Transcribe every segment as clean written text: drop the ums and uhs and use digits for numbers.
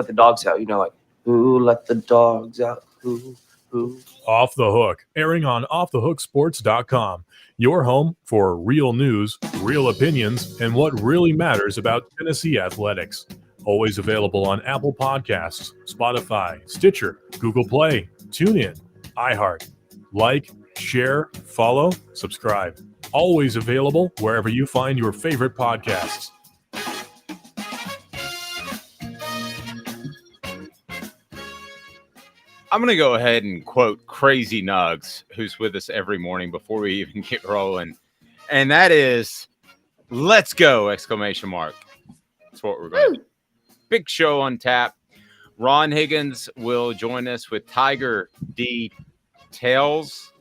let the dogs out. Like, who let the dogs out? Who? Off the Hook, airing on offthehooksports.com. Your home for real news, real opinions, and what really matters about Tennessee athletics. Always available on Apple Podcasts, Spotify, Stitcher, Google Play, TuneIn, iHeart. Like, share, follow, subscribe. Always available wherever you find your favorite podcasts. I'm going to go ahead and quote Crazy Nugs, who's with us every morning before we even get rolling. And that is, let's go, exclamation mark. That's what we're going to do. Big show on tap. Ron Higgins will join us with Tiger D Tails.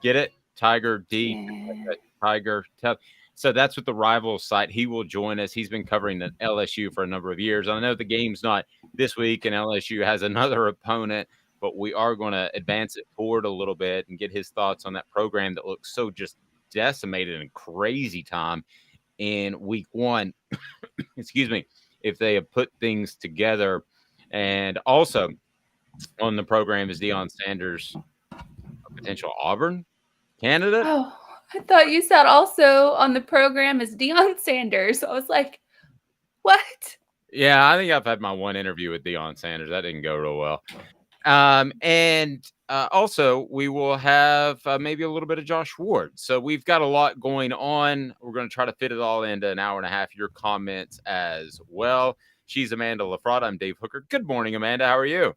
Get it? Tiger D. Yeah. Tiger Tails. So that's with the rival site. He will join us. He's been covering the LSU for a number of years. I know the game's not this week and LSU has another opponent, but we are going to advance it forward a little bit and get his thoughts on that program that looks so just decimated in crazy time in week one. Excuse me. If they have put things together. And also on the program is Deion Sanders, a potential Auburn candidate. Oh, I thought you said also on the program is Deion Sanders. I was like, what? Yeah, I think I've had my one interview with Deion Sanders. That didn't go real well. And also we will have maybe a little bit of Josh Ward. So we've got a lot going on. We're going to try to fit it all into an hour and a half. Your comments as well. She's Amanda LaFratta. I'm Dave Hooker. Good morning, Amanda. How are you?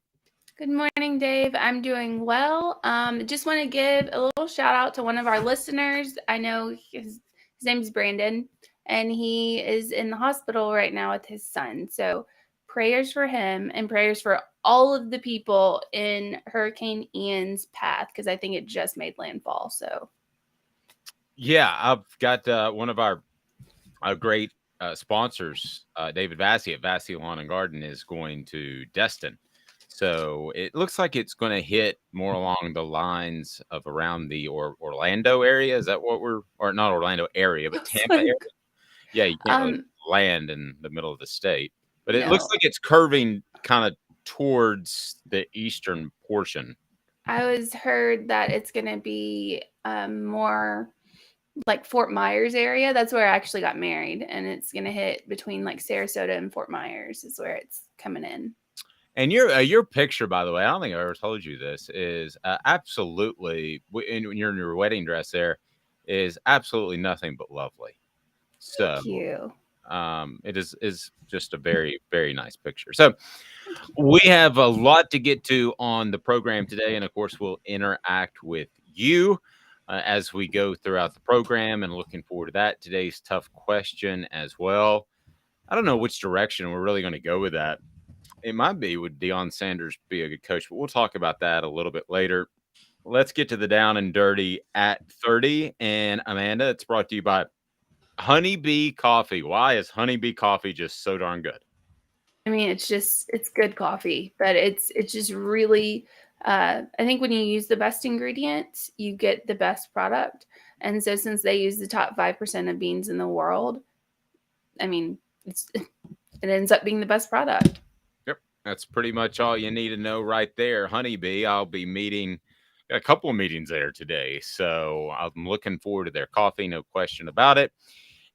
Good morning, Dave. I'm doing well. Just want to give a little shout out to one of our listeners. I know his name is Brandon, and he is in the hospital right now with his son. So prayers for him and prayers for all of the people in Hurricane Ian's path, because I think it just made landfall. So, yeah, I've got one of our great sponsors, David Vassy at Vassy Lawn and Garden, is going to Destin. So it looks like it's going to hit more along the lines of around the Orlando area. Is that what or not Orlando area, but Tampa area? Yeah, you can't really land in the middle of the state. But it looks like it's curving kind of towards the eastern portion. I was heard that it's going to be more like Fort Myers area. That's where I actually got married. And it's going to hit between like Sarasota and Fort Myers is where it's coming in. And your picture, by the way, I don't think I ever told you this, is absolutely, when you're in your wedding dress there, is absolutely nothing but lovely. So Thank you. It is just a very, very nice picture. So we have a lot to get to on the program today. And of course, we'll interact with you as we go throughout the program, and looking forward to that. Today's tough question as well. I don't know which direction we're really going to go with that. It might be, would Deion Sanders be a good coach? But we'll talk about that a little bit later. Let's get to the down and dirty at 30. And Amanda, it's brought to you by Honeybee Coffee. Why is Honeybee Coffee just so darn good? I mean, it's good coffee, but it's just really, I think when you use the best ingredients, you get the best product. And so since they use the top 5% of beans in the world, I mean, it ends up being the best product. Yep. That's pretty much all you need to know right there. Honeybee, I'll be meeting a couple of meetings there today. So I'm looking forward to their coffee. No question about it.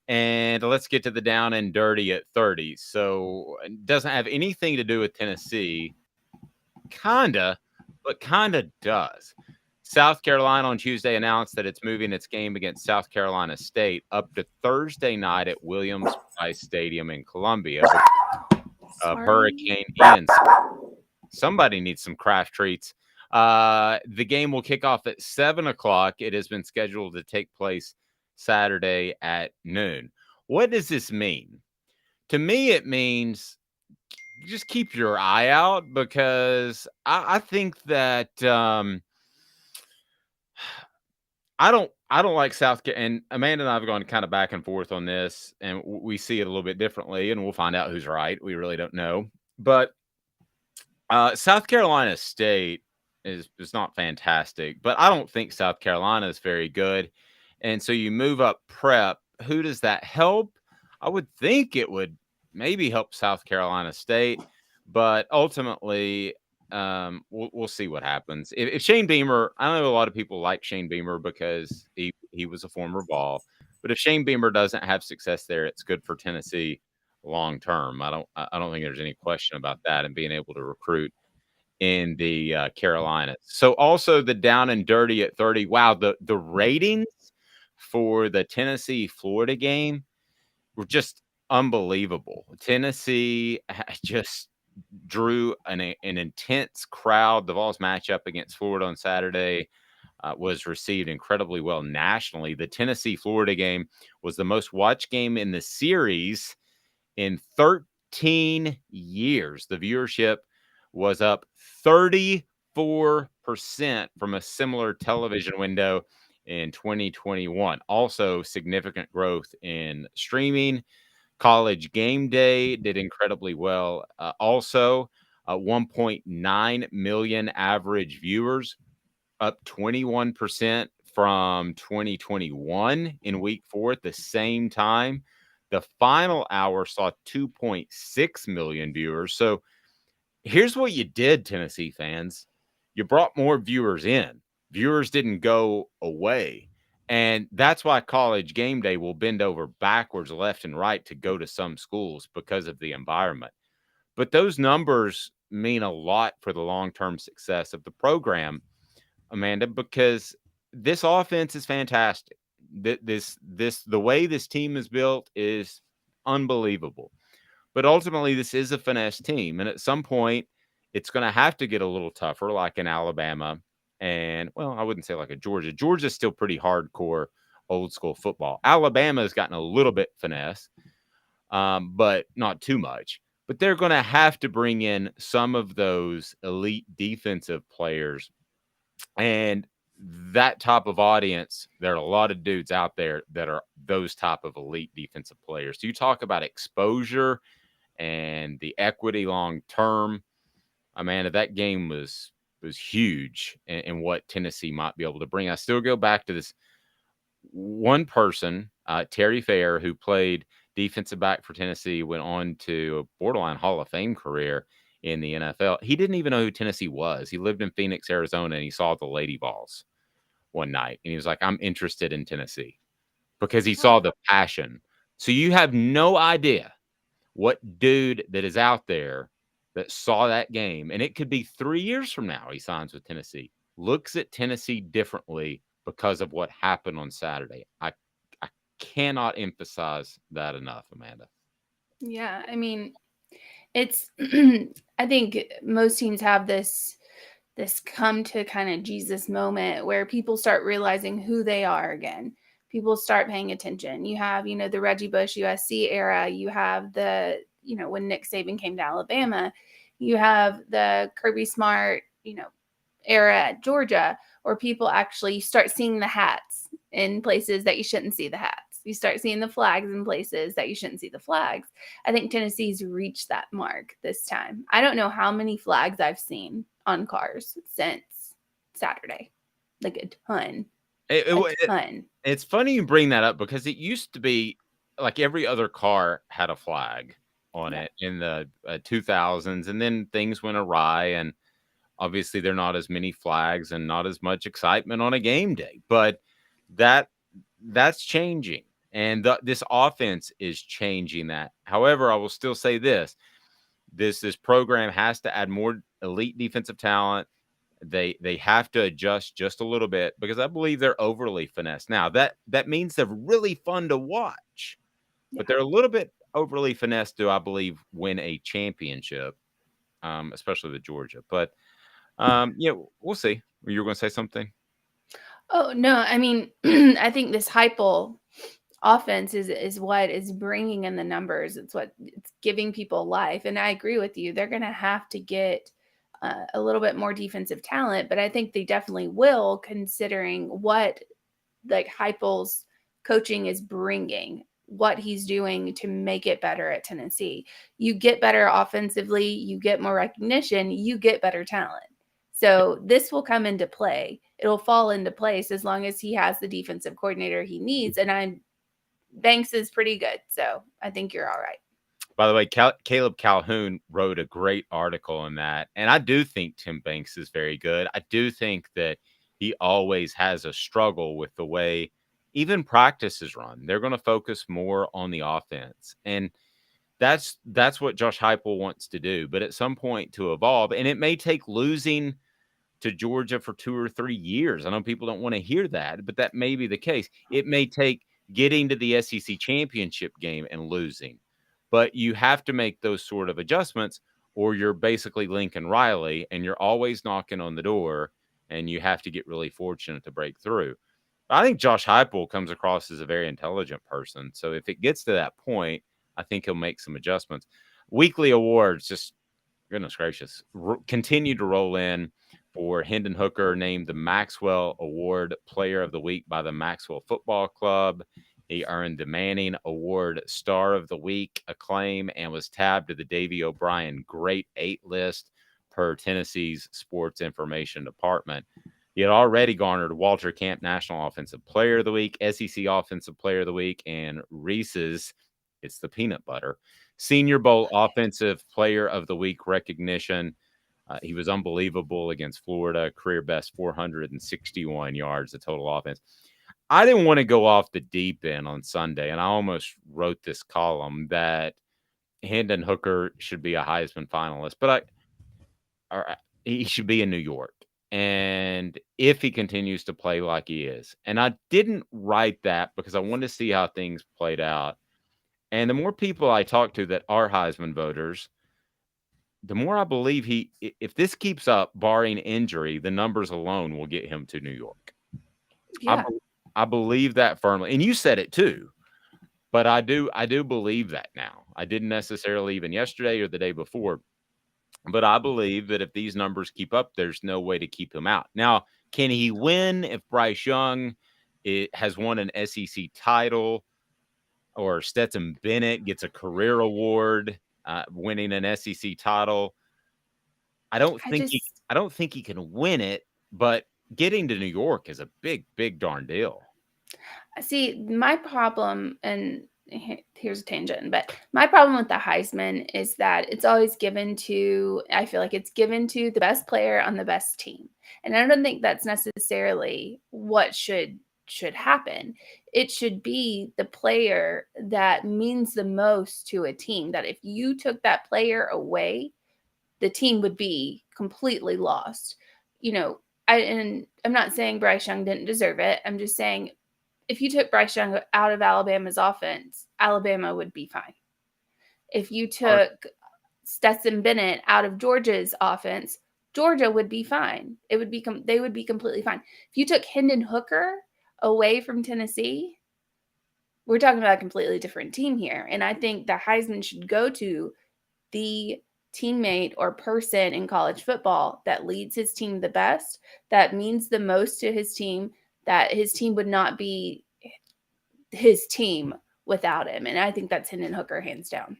And let's get to the down and dirty at 30. So it doesn't have anything to do with Tennessee. Kinda, but kinda does. South Carolina on Tuesday announced that it's moving its game against South Carolina State up to Thursday night at Williams-Brice Stadium in Columbia. Hurricane Ian. Somebody needs some craft treats. The game will kick off at 7 o'clock. It has been scheduled to take place Saturday at noon. What does this mean? To me, it means just keep your eye out, because I think that I don't like South Carolina, and Amanda and I have gone kind of back and forth on this, and we see it a little bit differently, and we'll find out who's right. We really don't know. But South Carolina State is not fantastic, but I don't think South Carolina is very good. And so you move up prep. Who does that help? I would think it would maybe help South Carolina State, But ultimately, we'll see what happens. If Shane Beamer, I know a lot of people like Shane Beamer because he was a former Vol, but if Shane Beamer doesn't have success there, it's good for Tennessee long term. I don't think there's any question about that, and being able to recruit in the Carolinas. So also the down and dirty at 30. Wow, the ratings for the Tennessee Florida game were just unbelievable. Tennessee just drew an intense crowd. The Vols matchup against Florida on Saturday was received incredibly well nationally. The Tennessee Florida game was the most watched game in the series in 13 years. The viewership was up 34% from a similar television window in 2021. Also, significant growth in streaming. College Game Day did incredibly well. Also, 1.9 million average viewers, up 21% from 2021 in week 4 at the same time. The final hour saw 2.6 million viewers. So here's what you did, Tennessee fans. You brought more viewers in. Viewers didn't go away. And that's why College Game Day will bend over backwards, left and right to go to some schools because of the environment. But those numbers mean a lot for the long-term success of the program, Amanda, because this offense is fantastic. The way this team is built is unbelievable. But ultimately, this is a finesse team. And at some point, it's going to have to get a little tougher, like in Alabama. And, well, I wouldn't say like a Georgia. Georgia's still pretty hardcore old school football. Alabama has gotten a little bit finesse, but not too much. But they're going to have to bring in some of those elite defensive players. And that type of audience, there are a lot of dudes out there that are those type of elite defensive players. So you talk about exposure and the equity long term. Amanda, that game was huge in what Tennessee might be able to bring. I still go back to this one person, Terry Fair, who played defensive back for Tennessee, went on to a borderline Hall of Fame career in the NFL. He didn't even know who Tennessee was. He lived in Phoenix, Arizona, and he saw the Lady Vols one night. And he was like, I'm interested in Tennessee because he saw the passion. So you have no idea what dude that is out there that saw that game, and it could be 3 years from now he signs with Tennessee, looks at Tennessee differently because of what happened on Saturday. I cannot emphasize that enough, Amanda. Yeah, I mean, it's I think most teams have this come to kind of Jesus moment where people start realizing who they are again. People start paying attention. You have, the Reggie Bush USC era. You have the, when Nick Saban came to Alabama. You have the Kirby Smart, era at Georgia, where people actually start seeing the hats in places that you shouldn't see the hats. You start seeing the flags in places that you shouldn't see the flags. I think Tennessee's reached that mark this time. I don't know how many flags I've seen on cars since Saturday. Like a ton. It's funny you bring that up because it used to be like every other car had a flag on it in the 2000s, and then things went awry, and obviously there are not as many flags and not as much excitement on a game day. But that's changing, and this offense is changing that. However, I will still say this program has to add more elite defensive talent. They have to adjust just a little bit because I believe they're overly finessed. Now that means they're really fun to watch, but they're a little bit overly finessed to, I believe, win a championship, especially with Georgia. But we'll see. You were going to say something? Oh no, I mean, I think this Heupel offense is what is bringing in the numbers. It's giving people life, and I agree with you. They're going to have to get a little bit more defensive talent, but I think they definitely will, considering what like Heupel's coaching is bringing, what he's doing to make it better at Tennessee. You get better offensively, you get more recognition, you get better talent. So this will come into play. It'll fall into place as long as he has the defensive coordinator he needs. And Banks is pretty good. So I think you're all right. By the way, Caleb Calhoun wrote a great article on that. And I do think Tim Banks is very good. I do think that he always has a struggle with the way even practice is run. They're going to focus more on the offense. And that's what Josh Heupel wants to do. But at some point to evolve, and it may take losing to Georgia for 2 or 3 years. I know people don't want to hear that, but that may be the case. It may take getting to the SEC championship game and losing. But you have to make those sort of adjustments, or you're basically Lincoln Riley, and you're always knocking on the door, and you have to get really fortunate to break through. I think Josh Heupel comes across as a very intelligent person. So if it gets to that point, I think he'll make some adjustments. Weekly awards, just goodness gracious, continue to roll in for Hendon Hooker, named the Maxwell Award Player of the Week by the Maxwell Football Club. He earned the Manning Award Star of the Week acclaim and was tabbed to the Davey O'Brien Great 8 list per Tennessee's Sports Information Department. He had already garnered Walter Camp National Offensive Player of the Week, SEC Offensive Player of the Week, and Reese's, it's the peanut butter, Senior Bowl Offensive Player of the Week recognition. He was unbelievable against Florida, career best 461 yards of total offense. I didn't want to go off the deep end on Sunday, and I almost wrote this column that Hendon Hooker should be a Heisman finalist, but he should be in New York. And if he continues to play like he is, and I didn't write that because I wanted to see how things played out. And the more people I talk to that are Heisman voters, the more I believe if this keeps up, barring injury, the numbers alone will get him to New York. Yeah. I believe that firmly. And you said it too. But I do believe that now. I didn't necessarily even yesterday or the day before. But I believe that if these numbers keep up, there's no way to keep him out. Now, can he win if Bryce Young has won an SEC title, or Stetson Bennett gets a career award, winning an SEC title? I don't think he can win it, but getting to New York is a big, big darn deal. See, my problem, and here's a tangent, but my problem with the Heisman is that it's always given to, I feel like it's given to the best player on the best team. And I don't think that's necessarily what should happen. It should be the player that means the most to a team, that if you took that player away, the team would be completely lost. You know, and I'm not saying Bryce Young didn't deserve it. I'm just saying if you took Bryce Young out of Alabama's offense, Alabama would be fine. If you took Stetson Bennett out of Georgia's offense, Georgia would be fine. They would be completely fine. If you took Hendon Hooker away from Tennessee, we're talking about a completely different team here. And I think the Heisman should go to the teammate or person in college football that leads his team the best, that means the most to his team, that his team would not be his team without him. And I think that's Hendon Hooker, hands down.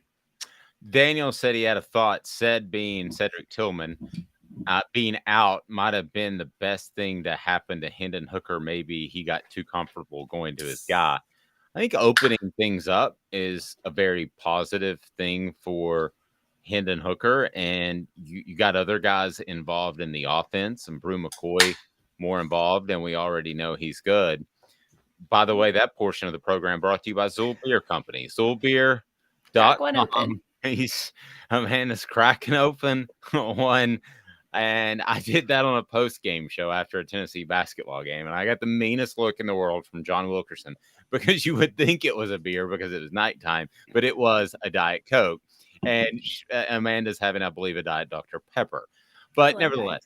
Daniel said he had a thought, said being Cedric Tillman being out might have been the best thing to happen to Hendon Hooker. Maybe he got too comfortable going to his guy. I think opening things up is a very positive thing for Hendon Hooker, and you got other guys involved in the offense, and Brew McCoy more involved, and we already know he's good. By the way, that portion of the program brought to you by Zool Beer Company. ZoolBeer.com. Amanda's cracking open one, and I did that on a post-game show after a Tennessee basketball game, and I got the meanest look in the world from John Wilkerson, because you would think it was a beer because it was nighttime, but it was a Diet Coke. And Amanda's having, I believe, a Diet Dr. Pepper. But nevertheless,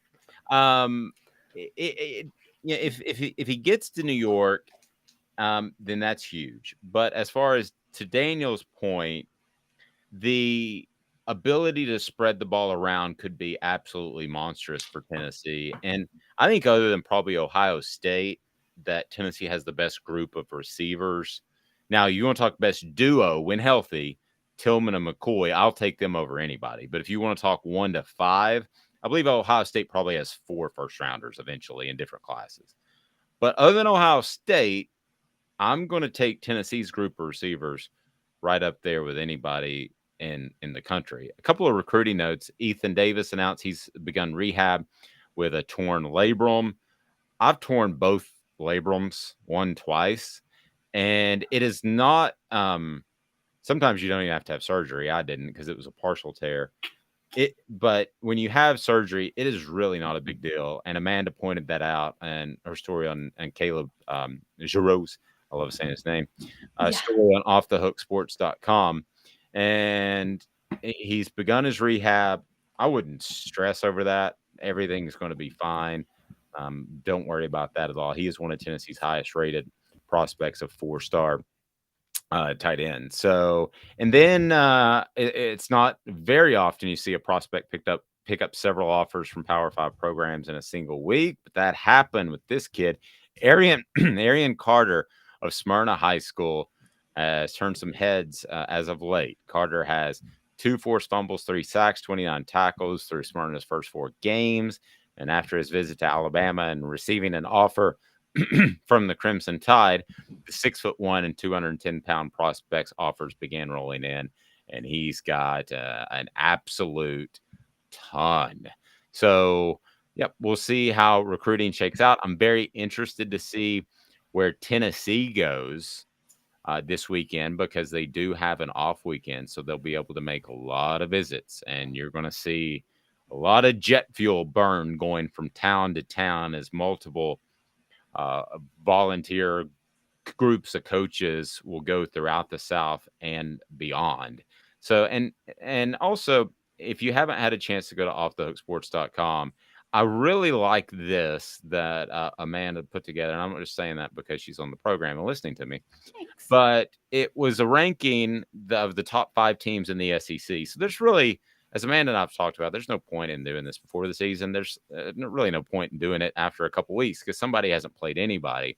if he gets to New York, then that's huge. But as far as to Daniel's point, the ability to spread the ball around could be absolutely monstrous for Tennessee. And I think other than probably Ohio State, that Tennessee has the best group of receivers. Now, you want to talk best duo when healthy, Tillman and McCoy, I'll take them over anybody. But if you want to talk 1 to 5, I believe Ohio State probably has 4 first-rounders eventually in different classes. But other than Ohio State, I'm going to take Tennessee's group of receivers right up there with anybody in the country. A couple of recruiting notes. Ethan Davis announced he's begun rehab with a torn labrum. I've torn both labrums, one twice, and it is not. Sometimes you don't even have to have surgery. I didn't because it was a partial tear. But when you have surgery, it is really not a big deal. And Amanda pointed that out in her story on Caleb Giroux's, I love saying his name, story on offthehooksports.com. And he's begun his rehab. I wouldn't stress over that. Everything's going to be fine. Don't worry about that at all. He is one of Tennessee's highest rated prospects, of 4-star tight end. So, and then it's not very often you see a prospect pick up several offers from Power 5 programs in a single week, but that happened with this kid. Aryan Carter of Smyrna High School has turned some heads as of late. Carter has 2 forced fumbles, 3 sacks, 29 tackles through Smyrna's first 4 games. And after his visit to Alabama and receiving an offer from the Crimson Tide, the 6'1" and 210-pound prospects offers began rolling in, and he's got an absolute ton. So, yep, we'll see how recruiting shakes out. I'm very interested to see where Tennessee goes this weekend, because they do have an off weekend, so they'll be able to make a lot of visits, and you're going to see a lot of jet fuel burn going from town to town as multiple volunteer groups of coaches will go throughout the South and beyond. So, and also, if you haven't had a chance to go to offthehooksports.com, I really like this that Amanda put together. And I'm not just saying that because she's on the program and listening to me. Thanks. But it was a ranking of the top 5 teams in the SEC. So there's really, as Amanda and I've talked about, there's no point in doing this before the season. There's really no point in doing it after a couple weeks because somebody hasn't played anybody.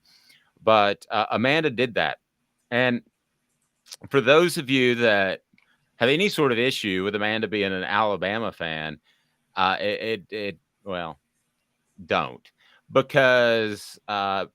But Amanda did that. And for those of you that have any sort of issue with Amanda being an Alabama fan, well, don't. Because I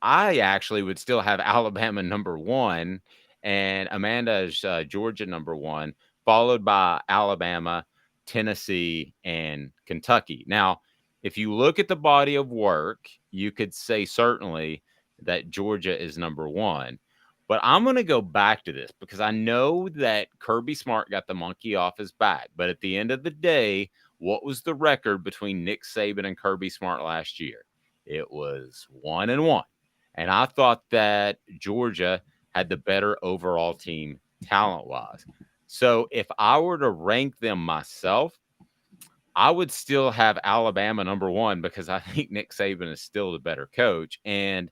actually would still have Alabama number 1 and Amanda is Georgia number 1, followed by Alabama, Tennessee, and Kentucky. Now, if you look at the body of work, you could say certainly that Georgia is number 1. But I'm going to go back to this because I know that Kirby Smart got the monkey off his back. But at the end of the day, what was the record between Nick Saban and Kirby Smart last year? It was 1-1. And I thought that Georgia had the better overall team talent-wise. So if I were to rank them myself, I would still have Alabama number 1 because I think Nick Saban is still the better coach. And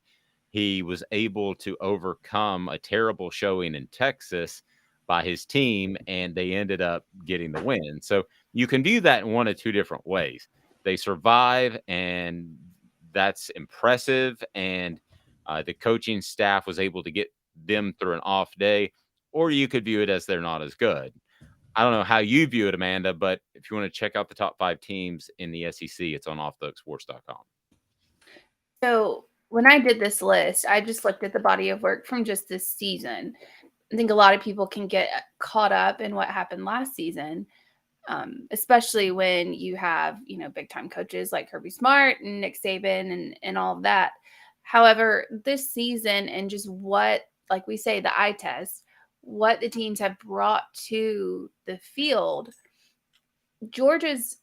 he was able to overcome a terrible showing in Texas by his team, and they ended up getting the win. So you can view that in one of 2 different ways. They survive, and that's impressive, and the coaching staff was able to get them through an off day, or you could view it as they're not as good. I don't know how you view it, Amanda, but if you want to check out the top 5 teams in the SEC, it's on offthehooksports.com. So when I did this list, I just looked at the body of work from just this season. I think a lot of people can get caught up in what happened last season, especially when you have, big time coaches like Kirby Smart and Nick Saban and all of that. However, this season and just what, like we say, the eye test, what the teams have brought to the field, Georgia's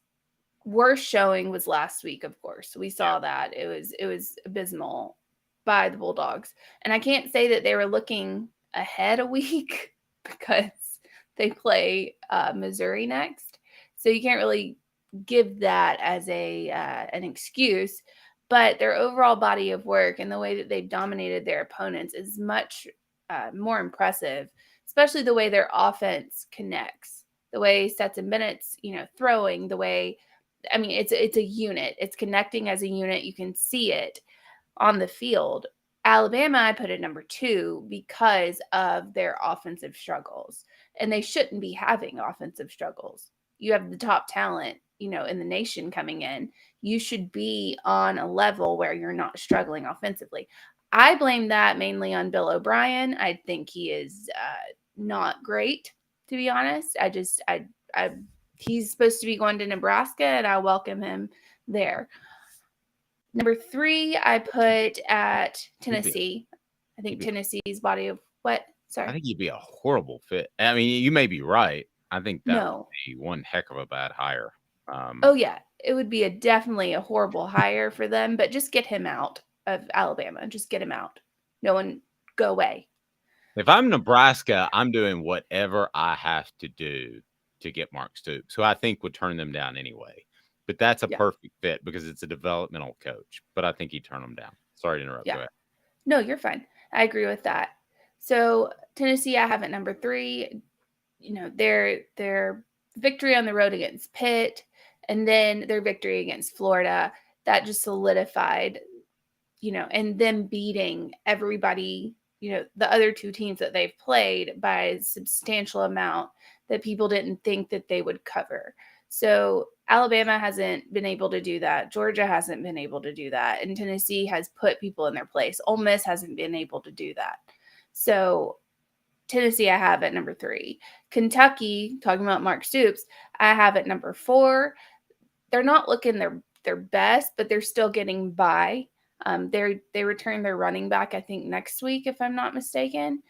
worst showing was last week, of course. We saw that. It was abysmal by the Bulldogs. And I can't say that they were looking ahead a week because they play Missouri next. So you can't really give that as an excuse. But their overall body of work and the way that they've dominated their opponents is much more impressive, especially the way their offense connects, the way Stetson Bennett's, throwing, the way, it's a unit. It's connecting as a unit. You can see it on the field. Alabama, I put at number 2 because of their offensive struggles, and they shouldn't be having offensive struggles. You have the top talent, in the nation coming in. You should be on a level where you're not struggling offensively. I blame that mainly on Bill O'Brien. I think he is not great to be honest. He's supposed to be going to Nebraska, and I welcome him there. Number 3, I put at Tennessee. I think Tennessee's body of what? Sorry. I think he'd be a horrible fit. I mean, you may be right. I think that would be one heck of a bad hire. Oh, yeah. It would be definitely a horrible hire for them, but just get him out of Alabama. Just get him out. No one go away. If I'm Nebraska, I'm doing whatever I have to do to get Mark Stoops, who I think would turn them down anyway. But that's a perfect fit because it's a developmental coach. But I think he'd turn them down. Sorry to interrupt. Yeah. Go ahead. No, you're fine. I agree with that. So Tennessee, I have at number 3. You know, their victory on the road against Pitt, and then their victory against Florida, that just solidified, you know, and them beating everybody, you know, the other 2 teams that they've played by a substantial amount that people didn't think that they would cover. So Alabama hasn't been able to do that. Georgia hasn't been able to do that. And Tennessee has put people in their place. Ole Miss hasn't been able to do that. So Tennessee, I have at number 3. Kentucky, talking about Mark Stoops, I have at number 4. They're not looking their best, but they're still getting by. They return their running back, I think, next week, if I'm not mistaken.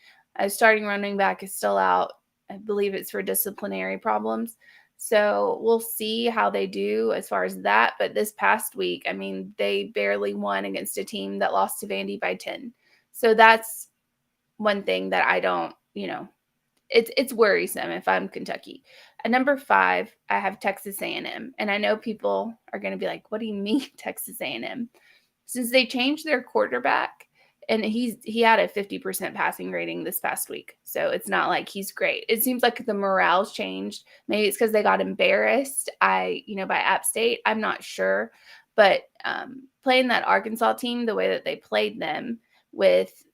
Starting running back is still out. I believe it's for disciplinary problems. So we'll see how they do as far as that. But this past week, I mean, they barely won against a team that lost to Vandy by 10. So that's one thing that I don't, you know, it's worrisome if I'm Kentucky. At number 5, I have Texas A&M. And I know people are going to be like, what do you mean Texas A&M? Since they changed their quarterback, and he had a 50% passing rating this past week. So it's not like he's great. It seems like the morale's changed. Maybe it's because they got embarrassed by App State. I'm not sure. But playing that Arkansas team the way that they played them with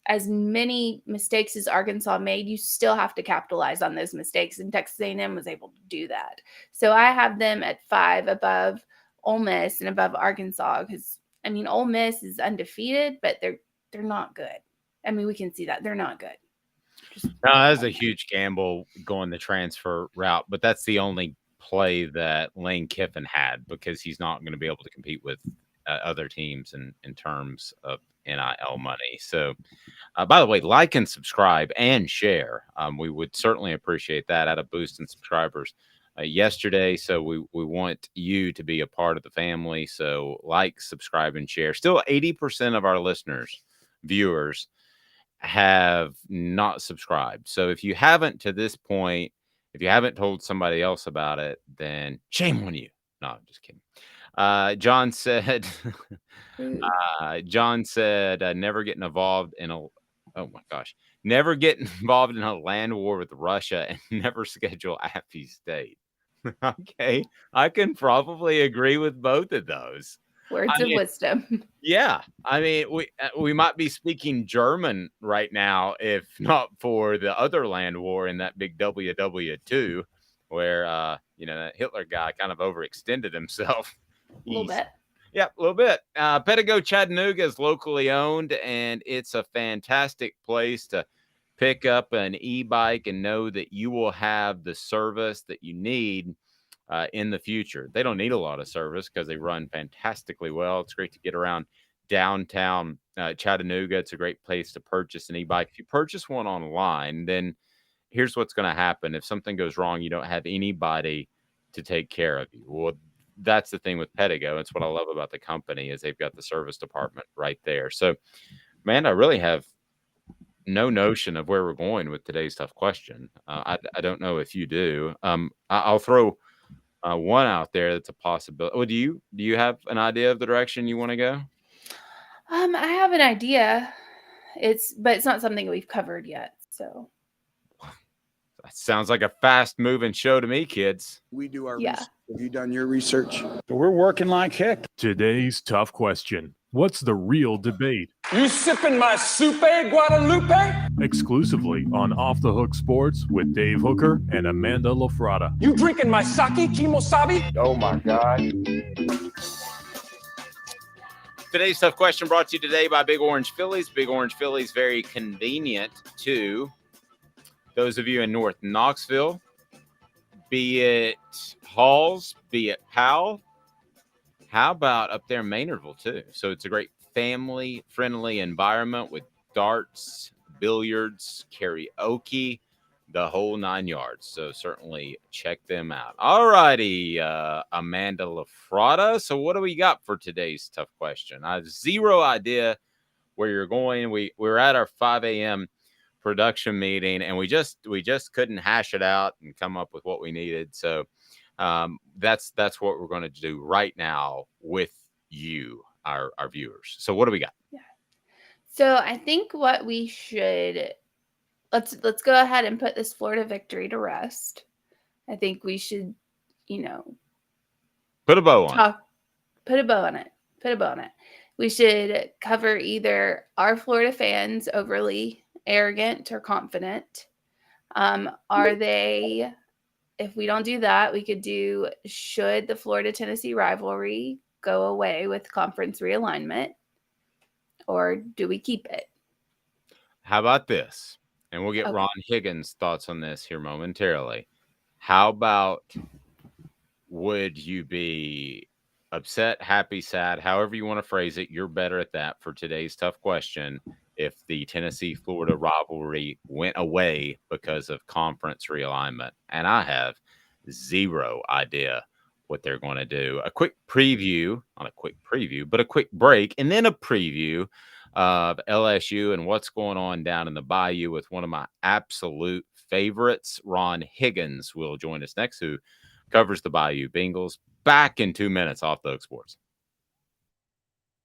as many mistakes as Arkansas made, you still have to capitalize on those mistakes. And Texas A&M was able to do that. So I have them at 5 above Ole Miss and above Arkansas because, I mean, Ole Miss is undefeated, but they're not good. I mean, we can see that. They're not good. No, that's a huge gamble going the transfer route, but that's the only play that Lane Kiffin had because he's not going to be able to compete with other teams in terms of NIL money. So, by the way, like and subscribe and share. We would certainly appreciate that. At a boost in subscribers yesterday. So we want you to be a part of the family. So like, subscribe, and share. Still 80% of our listeners, viewers, have not subscribed. So if you haven't to this point, if you haven't told somebody else about it, then shame on you. No, I'm just kidding. John said, never getting involved in never get involved in a land war with Russia and never schedule Appy State. Okay, I can probably agree with both of those. Words of wisdom. Yeah, I mean, we might be speaking German right now, if not for the other land war in that big WW2, where that Hitler guy kind of overextended himself. A little bit. Yeah, a little bit. Pedigo Chattanooga is locally owned, and it's a fantastic place to pick up an e-bike and know that you will have the service that you need in the future. They don't need a lot of service because they run fantastically well. It's great to get around downtown Chattanooga. It's a great place to purchase an e-bike. If you purchase one online, then here's what's going to happen. If something goes wrong, you don't have anybody to take care of you. Well, that's the thing with Pedigo. It's what I love about the company is they've got the service department right there. So, man, I really have no notion of where we're going with today's tough question. I don't know if you do. I'll throw one out there that's a possibility. Well, do you have an idea of the direction you want to go? I have an idea. But it's not something we've covered yet. So that sounds like a fast moving show to me, kids. We do our research. Have you done your research? We're working like heck. Today's tough question. What's the real debate? You sipping my soupe, Guadalupe? Exclusively on Off the Hook Sports with Dave Hooker and Amanda LaFratta. You drinking my sake, Kimosabi? Oh my God. Today's tough question brought to you today by Big Orange Phillies. Big Orange Phillies, very convenient to those of you in North Knoxville, be it Halls, be it Powell. How about up there in Maynardville, too? So it's a great family-friendly environment with darts, billiards, karaoke, the whole 9 yards. So certainly check them out. All righty, Amanda LaFratta. So what do we got for today's tough question? I have zero idea where you're going. We're at our 5 a.m. production meeting, and we just couldn't hash it out and come up with what we needed. So that's what we're going to do right now with you, our viewers. So what do we got? Yeah. So I think what we should let's go ahead and put this Florida victory to rest. I think we should, put a bow on it. Put a bow on it. We should cover either are Florida fans overly arrogant or confident? Are they? If we don't do that, we could do, should the Florida-Tennessee rivalry go away with conference realignment, or do we keep it? How about this? And we'll get Okay. Ron Higgins' thoughts on this here momentarily. How about, would you be upset, happy, sad, however you want to phrase it? You're better at that for today's tough question. If the Tennessee-Florida rivalry went away because of conference realignment. And I have zero idea what they're going to do. A quick preview, not a quick preview, but a quick break, and then a preview of LSU and what's going on down in the Bayou with one of my absolute favorites. Ron Higgins will join us next, who covers the Bayou Bengals. Back in 2 minutes off the Hook Sports.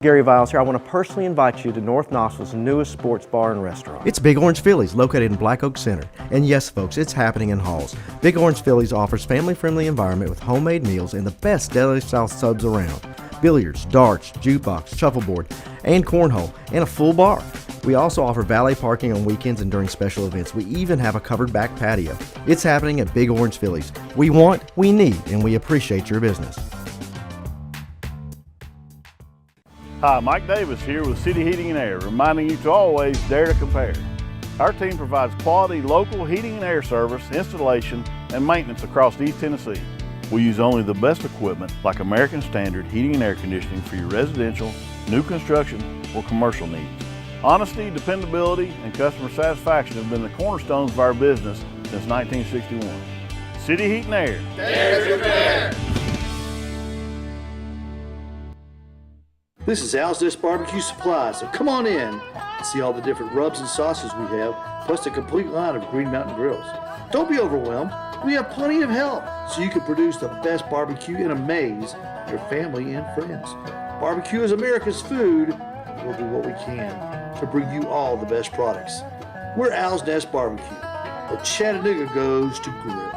Gary Viles here. I want to personally invite you to North Knoxville's newest sports bar and restaurant. It's Big Orange Phillies, located in Black Oak Center. And yes, folks, it's happening in Halls. Big Orange Phillies offers family-friendly environment with homemade meals and the best deli-style subs around. Billiards, darts, jukebox, shuffleboard, and cornhole, and a full bar. We also offer valet parking on weekends and during special events. We even have a covered back patio. It's happening at Big Orange Phillies. We want, we need, and we appreciate your business. Hi, Mike Davis here with City Heating and Air, reminding you to always dare to compare. Our team provides quality local heating and air service, installation, and maintenance across East Tennessee. We use only the best equipment like American Standard heating and air conditioning for your residential, new construction, or commercial needs. Honesty, dependability, and customer satisfaction have been the cornerstones of our business since 1961. City Heat and Air. Dare to compare. This is Al's Nest Barbecue Supply, so come on in and see all the different rubs and sauces we have, plus the complete line of Green Mountain grills. Don't be overwhelmed. We have plenty of help so you can produce the best barbecue and amaze your family and friends. Barbecue is America's food. We'll do what we can to bring you all the best products. We're Al's Nest Barbecue, where Chattanooga goes to grill.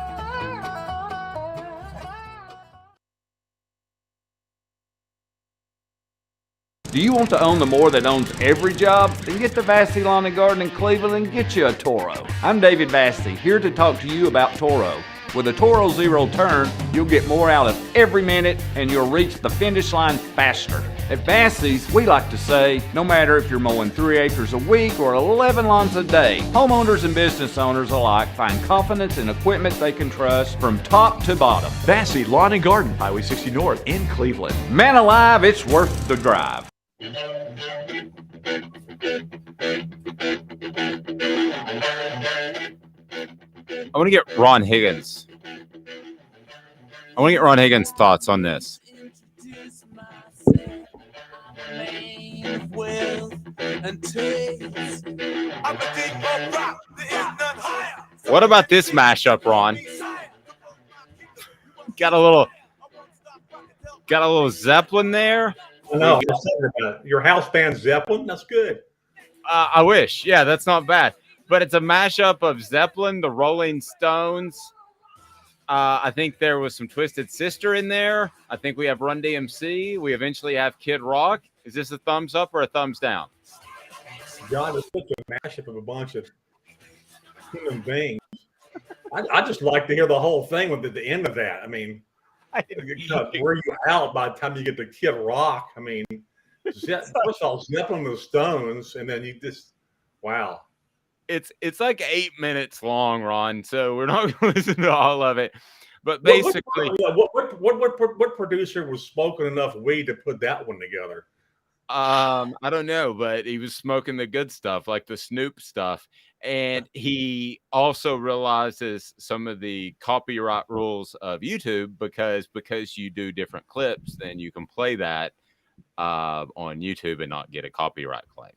Do you want to own the more that owns every job? Then get to Vassey Lawn and Garden in Cleveland and get you a Toro. I'm David Vassey, here to talk to you about Toro. With a Toro Zero Turn, you'll get more out of every minute and you'll reach the finish line faster. At Vassey's, we like to say, no matter if you're mowing 3 acres a week or 11 lawns a day, homeowners and business owners alike find confidence in equipment they can trust from top to bottom. Vassey Lawn and Garden, Highway 60 North in Cleveland. Man alive, it's worth the drive. I want to get Ron Higgins. Thoughts on this. What about this mashup, Ron? Got a little Zeppelin there. No, your house band Zeppelin. That's good. I wish. Yeah, that's not bad. But it's a mashup of Zeppelin, the Rolling Stones. I think there was some Twisted Sister in there. I think we have Run DMC. We eventually have Kid Rock. Is this a thumbs up or a thumbs down? God, it's such a mashup of a bunch of human beings. I just like to hear the whole thing with the end of that. I mean, where you out by the time you get to Kid Rock? I mean, first of all, Zeppelin, the Stones, and then you just, wow. It's like 8 minutes long, Ron. So we're not going to listen to all of it. But What, basically, what producer was smoking enough weed to put that one together? I don't know, but he was smoking the good stuff, like the Snoop stuff. And he also realizes some of the copyright rules of YouTube because you do different clips, then you can play that on YouTube and not get a copyright claim.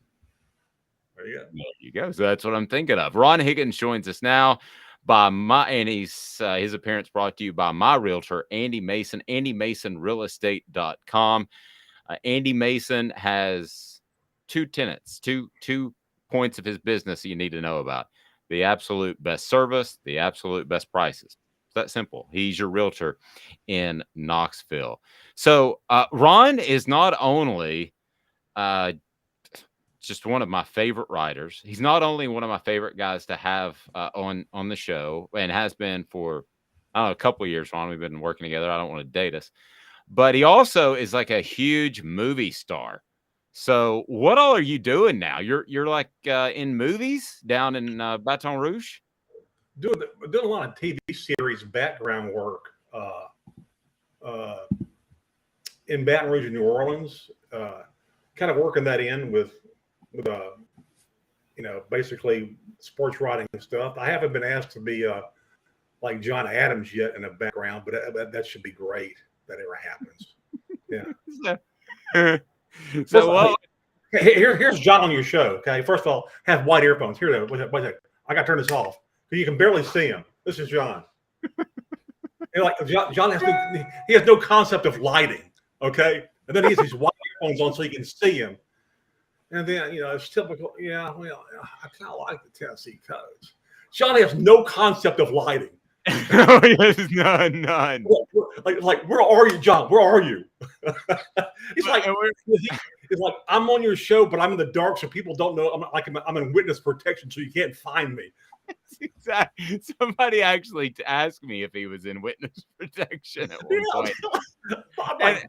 There you go. There you go. So that's what I'm thinking of. Ron Higgins joins us now and his appearance brought to you by my realtor, Andy Mason, andymasonrealestate.com. Andy Mason has two tenets, two points of his business that you need to know about: the absolute best service, the absolute best prices. It's that simple. He's your realtor in Knoxville. So Ron is not only just one of my favorite writers. He's not only one of my favorite guys to have on the show, and has been for a couple of years. Ron, we've been working together. I don't want to date us, but he also is like a huge movie star. So what all are you doing now? You're like in movies down in Baton Rouge? Doing a lot of TV series background work in Baton Rouge and New Orleans. Kind of working that in with basically sports writing and stuff. I haven't been asked to be like John Adams yet in the background, but that should be great if that ever happens. Yeah. So here's John on your show. Okay, first of all, have white earphones. Here, wait a second. I got to turn this off because you can barely see him. This is John. John has no concept of lighting. Okay, and then he has these white earphones on so you can see him. And then it's typical. Yeah, well, I kind of like the Tennessee coach. John has no concept of lighting. No, none. Like, where are you, John? Where are you? He's like, I'm on your show, but I'm in the dark, so people don't know. I'm in witness protection, so you can't find me. Exactly. Somebody actually asked me if he was in witness protection at one point. I'm like,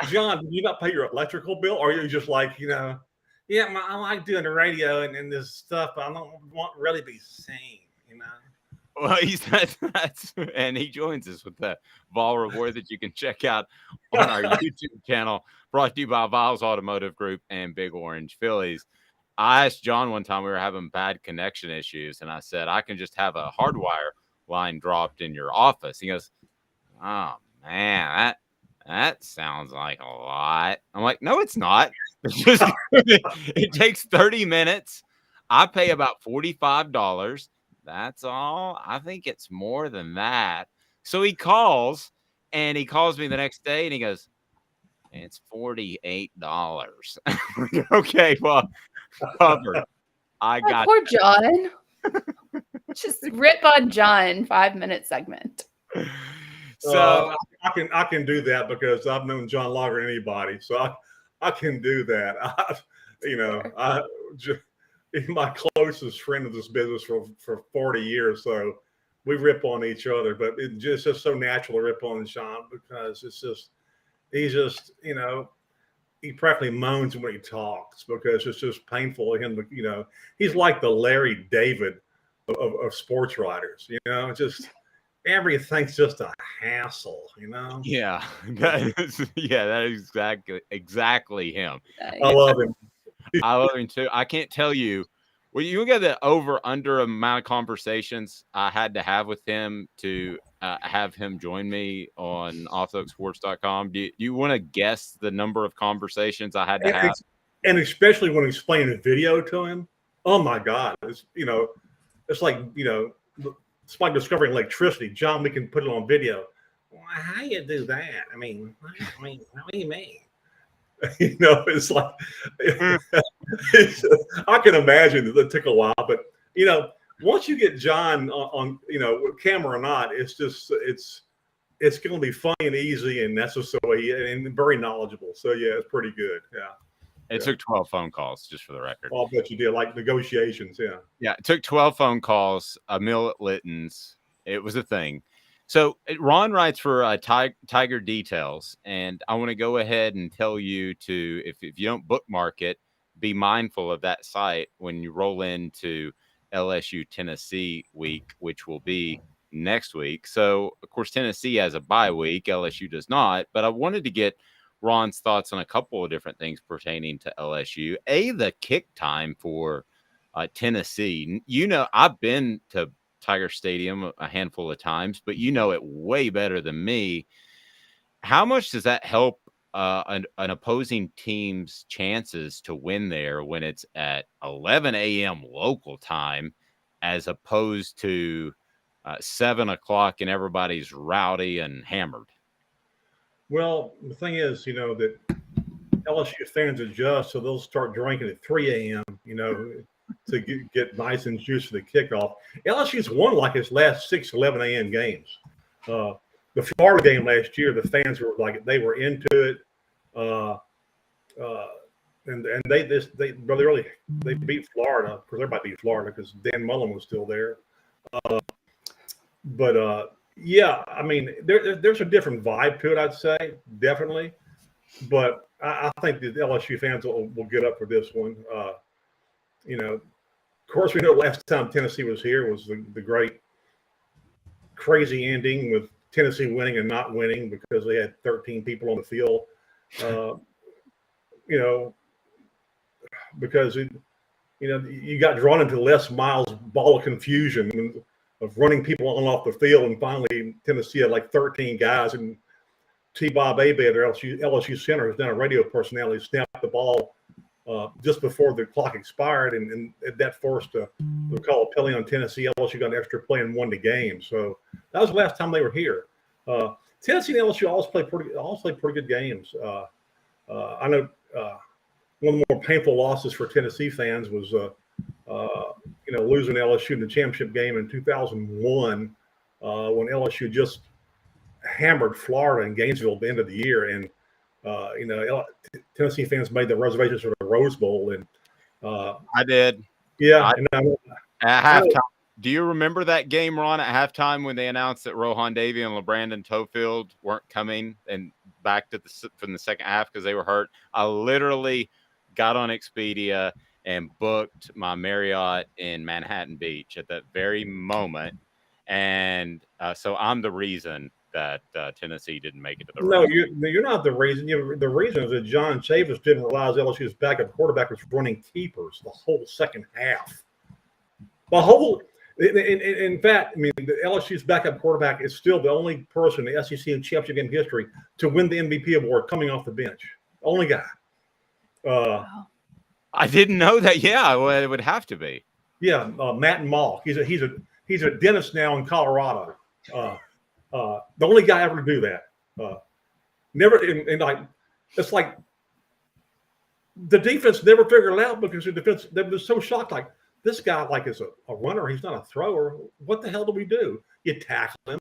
John, do you not pay your electrical bill, or are you just like, yeah, I like doing the radio and this stuff, but I don't want to really be seen, Well, and he joins us with the Vol reward that you can check out on our YouTube channel, brought to you by Viles Automotive Group and Big Orange Phillies. I asked John one time, we were having bad connection issues, and I said, I can just have a hardwire line dropped in your office. He goes, oh, man, that sounds like a lot. I'm like, no, it's not. It takes 30 minutes. I pay about $45. That's all. I think it's more than that. So he calls me the next day and he goes, it's $48. Okay, well, covered. I got poor John. Just rip on John 5-minute segment. So I can do that because I've known John longer than anybody. So I can do that. He's my closest friend of this business for 40 years. So we rip on each other, but it's just so natural to rip on John because he's just, he practically moans when he talks because it's just painful to him. He's like the Larry David of sports writers, just everything's just a hassle, Yeah, that is exactly him. I love him. I love him too. I can't tell you. Well, you look at the over/under amount of conversations I had to have with him to have him join me on offthehooksports.com. Do you want to guess the number of conversations I had to have? And especially when explaining the video to him. Oh my God! It's like it's like discovering electricity. John, we can put it on video. Well, how you do that? I mean, what do you mean? It's like I can imagine it took a while, but once you get John on camera or not, it's going to be funny and easy, and that's just the way and very knowledgeable. So yeah, it's pretty good. Yeah. It took 12 phone calls, just for the record. I'll bet you did, like negotiations. Yeah. Yeah, it took 12 phone calls, a meal at Litton's. It was a thing. So Ron writes for Tiger Details, and I want to go ahead and tell you to, if you don't bookmark it, be mindful of that site when you roll into LSU Tennessee week, which will be next week. So, of course, Tennessee has a bye week. LSU does not. But I wanted to get Ron's thoughts on a couple of different things pertaining to LSU. The kick time for Tennessee. I've been to Tiger Stadium a handful of times, but you know it way better than me. How much does that help an opposing team's chances to win there when it's at 11 a.m. local time as opposed to 7 o'clock and everybody's rowdy and hammered? Well, the thing is, that LSU fans adjust, so they'll start drinking at 3 a.m., to get nice and juicy for the kickoff. LSU's won like its last 6 11 a.m. games. The Florida game last year, the fans were like, they were into it. And they beat Florida. Of course, everybody beat Florida because Dan Mullen was still there. Yeah, I mean, there's a different vibe to it, I'd say, definitely. But I think the LSU fans will get up for this one. Of course, we know last time Tennessee was here was the great crazy ending with Tennessee winning and not winning because they had 13 people on the field. Because you got drawn into Les Miles' ball of confusion of running people on off the field, and finally Tennessee had like 13 guys, and T-Bob Abe, their LSU center, who's now a radio personality, snapped the ball just before the clock expired, and that forced the call of penalty on Tennessee. LSU got an extra play and won the game. So that was the last time they were here. Tennessee and LSU always play pretty good games. I know one of the more painful losses for Tennessee fans was losing LSU in the championship game in 2001 when LSU just hammered Florida in Gainesville at the end of the year, and Tennessee fans made the reservations for the Rose Bowl, and I did. Yeah, at halftime. Do you remember that game, Ron, at halftime when they announced that Rohan Davey and LeBrandon Tofield weren't coming and back from the second half because they were hurt? I literally got on Expedia and booked my Marriott in Manhattan Beach at that very moment, and so I'm the reason that Tennessee didn't make it to the race. No, you're not the reason. The reason is that John Chavis didn't realize LSU's backup quarterback was running keepers the whole second half. In fact, I mean, the LSU's backup quarterback is still the only person in the SEC in championship game history to win the MVP award coming off the bench. Only guy. Wow. I didn't know that. Yeah, well, it would have to be. Yeah, Matt Mall. He's a dentist now in Colorado. The only guy ever to do that. Never, and like, it's like the defense never figured it out because the defense, they were so shocked. Like, this guy, like, is a runner. He's not a thrower. What the hell do we do? You tackle him.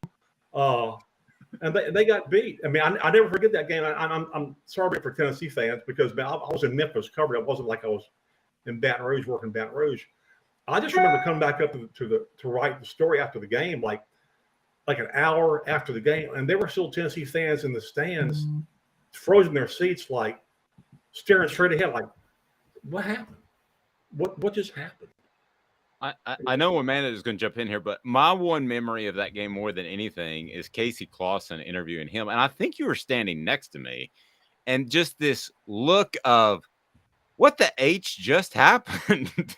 And they got beat. I mean, I never forget that game. I'm sorry for Tennessee fans because I was in Memphis covering. It wasn't like I was in Baton Rouge working Baton Rouge. I just remember coming back up to write the story after the game, like an hour after the game, and there were still Tennessee fans in the stands, frozen in their seats, like staring straight ahead, like, what happened? What just happened? I know Amanda is going to jump in here, but my one memory of that game more than anything is Casey Clausen interviewing him. And I think you were standing next to me, and just this look of what the H just happened.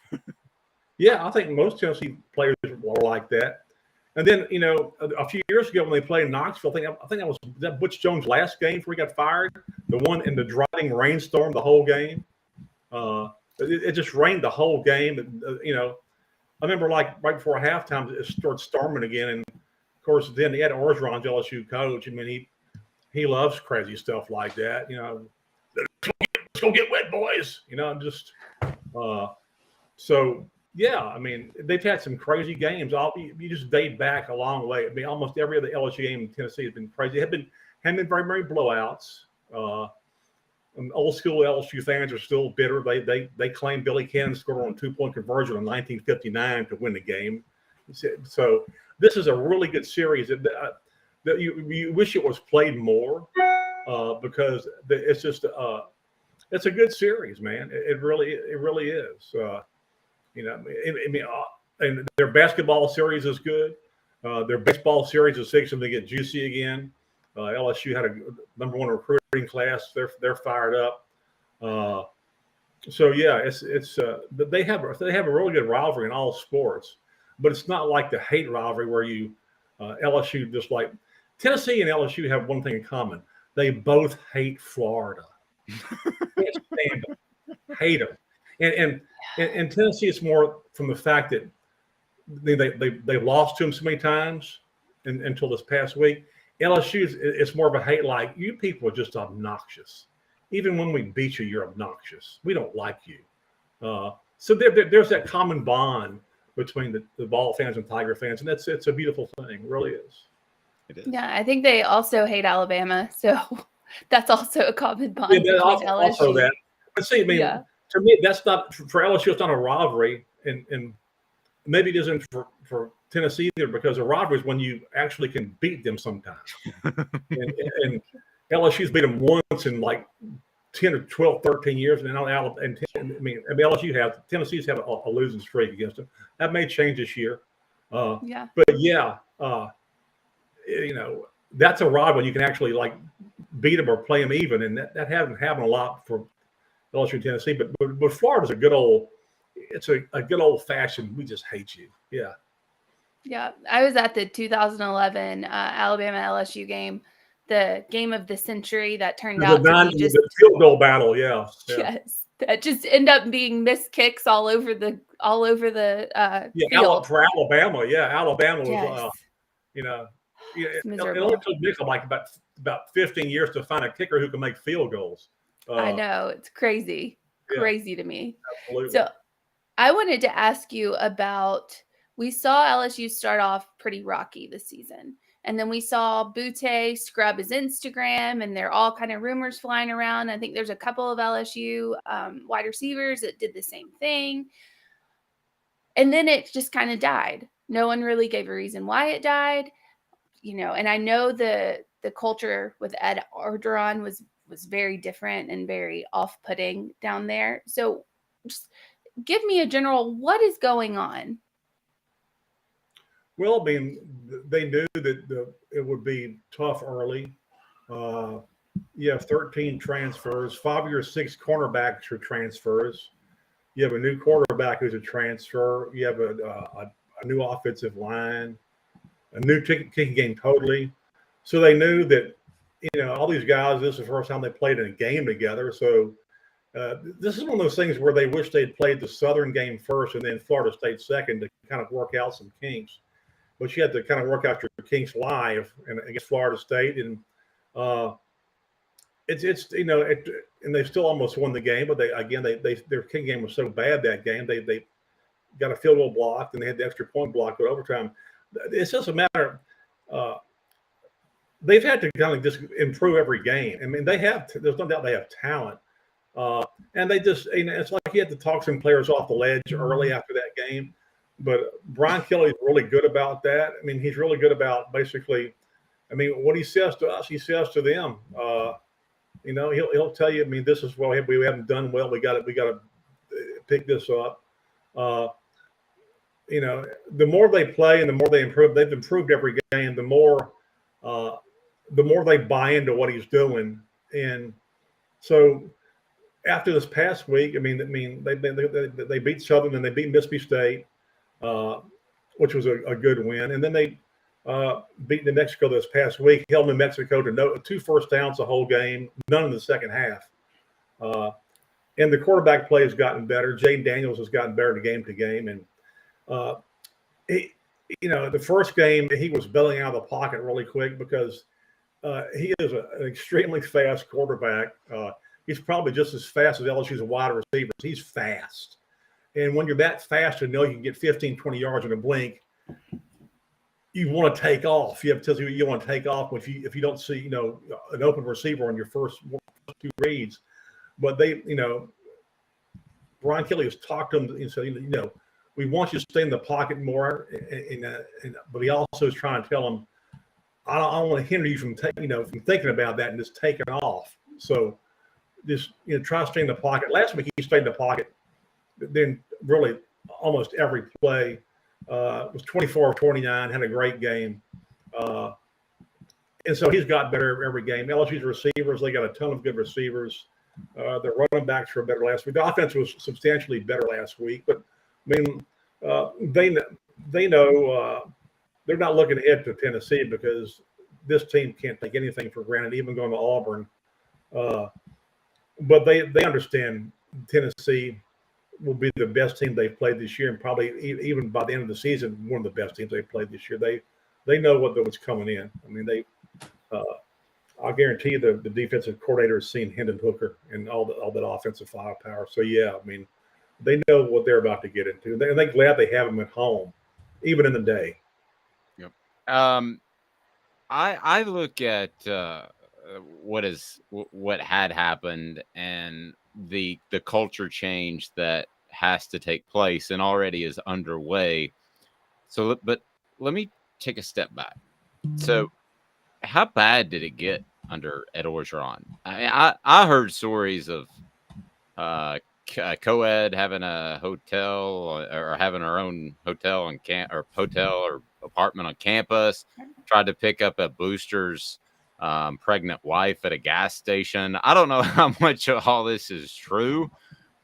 Yeah, I think most Tennessee players were like that. And then, a few years ago when they played in Knoxville, I think that Butch Jones' last game before he got fired, the one in the driving rainstorm the whole game. It just rained the whole game. I remember like right before halftime, it started storming again. And of course, then he had Orgeron's LSU coach. I mean, he loves crazy stuff like that. Let's go get wet, boys. So yeah, I mean, they've had some crazy games. You just date back a long way. I mean, almost every other LSU game in Tennessee has been crazy. Haven't been very many blowouts. Old school LSU fans are still bitter. They claim Billy Cannon scored on a 2-point conversion in 1959 to win the game. So this is a really good series that you wish it was played more because it's just it's a good series, man. It really is. and their basketball series is good. Their baseball series is fixing to get juicy again. LSU had a number 1 recruiting class. They're fired up. So yeah, but they have a really good rivalry in all sports, but it's not like the hate rivalry where LSU just like Tennessee and LSU have one thing in common. They both hate Florida. Can't stand them. Hate them. And Tennessee, it's more from the fact that they lost to them so many times until this past week. LSU, it's more of a hate, like, you people are just obnoxious. Even when we beat you, you're obnoxious. We don't like you. So there's that common bond between the Ball fans and Tiger fans, and it's a beautiful thing. It really is. It is. Yeah, I think they also hate Alabama, so that's also a common bond between LSU. Also that. But see, I mean, to me, that's not for LSU. It's not a rivalry, and maybe it isn't for Tennessee either, because a rivalry is when you actually can beat them sometimes. and LSU's beat them once in like 10 or 12, 13 years, and LSU Tennessee's have a losing streak against them. That may change this year. But yeah, that's a rivalry. You can actually like beat them or play them even, and that hasn't happened a lot for LSU and Tennessee. But Florida's a good old fashioned. We just hate you. Yeah. Yeah, I was at the 2011 Alabama LSU game, the game of the century that turned out to be just the field goal battle. Yeah. Yes, that just end up being missed kicks all over the field. For Alabama. Yeah, Alabama was It's it miserable. only took Nickel like about 15 years to find a kicker who can make field goals. I know, it's crazy to me. Absolutely. So I wanted to ask you about. We saw LSU start off pretty rocky this season. And then we saw Butte scrub his Instagram, and they're all kind of rumors flying around. I think there's a couple of LSU wide receivers that did the same thing. And then it just kind of died. No one really gave a reason why it died. And I know the culture with Ed Orgeron was very different and very off-putting down there. So just give me a general, what is going on? Well, I mean, they knew that it would be tough early. You have 13 transfers. 5 of your 6 cornerbacks are transfers. You have a new quarterback who's a transfer. You have a new offensive line, a new kicking game totally. So they knew that, all these guys, this is the first time they played in a game together. So this is one of those things where they wish they'd played the Southern game first and then Florida State second to kind of work out some kinks. But you had to kind of work out your kinks live against Florida State, and and they still almost won the game. But their king game was so bad that game they got a field goal blocked, and they had the extra point blocked at overtime. It's just a matter. They've had to kind of just improve every game. I mean, there's no doubt they have talent, and they just it's like you had to talk some players off the ledge early after that game. But Brian Kelly's really good about that. I mean, he's really good about basically, what he says to us, he says to them. He'll tell you, this is what we haven't done well. We got to pick this up. The more they play and the more they improve, they've improved every game. The more they buy into what he's doing. And so after this past week, they beat Southern and they beat Mississippi State. Which was a good win. And then they beat New Mexico this past week, held New Mexico to 2 first downs the whole game, none in the second half. And the quarterback play has gotten better. Jaden Daniels has gotten better game to game. And, the first game, he was bailing out of the pocket really quick because he is an extremely fast quarterback. He's probably just as fast as LSU's wide receivers. He's fast. And when you're that fast and know you can get 15, 20 yards in a blink, you want to take off. You have to tell you want to take off if you don't see, an open receiver on your first 2 reads. But Brian Kelly has talked to him and said, we want you to stay in the pocket more. But he also is trying to tell him, I don't want to hinder you from thinking about that and just taking off. So just try to stay in the pocket. Last week he stayed in the pocket. Then really almost every play. Was 24 of 29, had a great game. And so he's got better every game. LSU's receivers, they got a ton of good receivers. Their running backs were better last week. The offense was substantially better last week. But, I mean, they know they're not looking ahead to Tennessee because this team can't take anything for granted, even going to Auburn. But they understand Tennessee will be the best team they've played this year, and probably even by the end of the season, one of the best teams they've played this year. They know what's coming in. I mean, I'll guarantee you the defensive coordinator has seen Hendon Hooker and all that offensive firepower. So yeah, I mean, they know what they're about to get into. They're glad they have him at home, even in the day. Yep. I look at what had happened and the culture change that has to take place and already is underway. So, but let me take a step back. So, how bad did it get under Ed Orgeron? I heard stories of co-ed having a hotel or having our own hotel or apartment on campus. Tried to pick up a booster's pregnant wife at a gas station. I don't know how much of all this is true,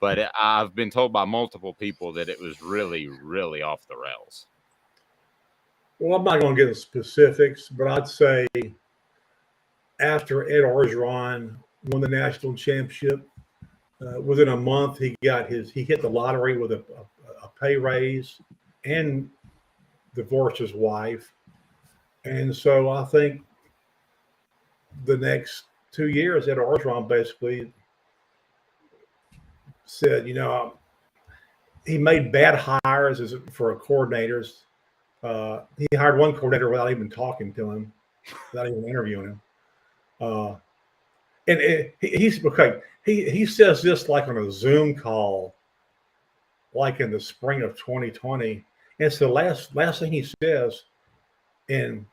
but I've been told by multiple people that it was really, really off the rails. Well, I'm not going to get into specifics, but I'd say after Ed Orgeron won the national championship, within a month he hit the lottery with a pay raise and divorced his wife. And so I think the next 2 years, Ed Orgeron basically said, he made bad hires for coordinators. He hired one coordinator without even talking to him, without even interviewing him. He says this like on a Zoom call, like in the spring of 2020. And it's the last thing he says. And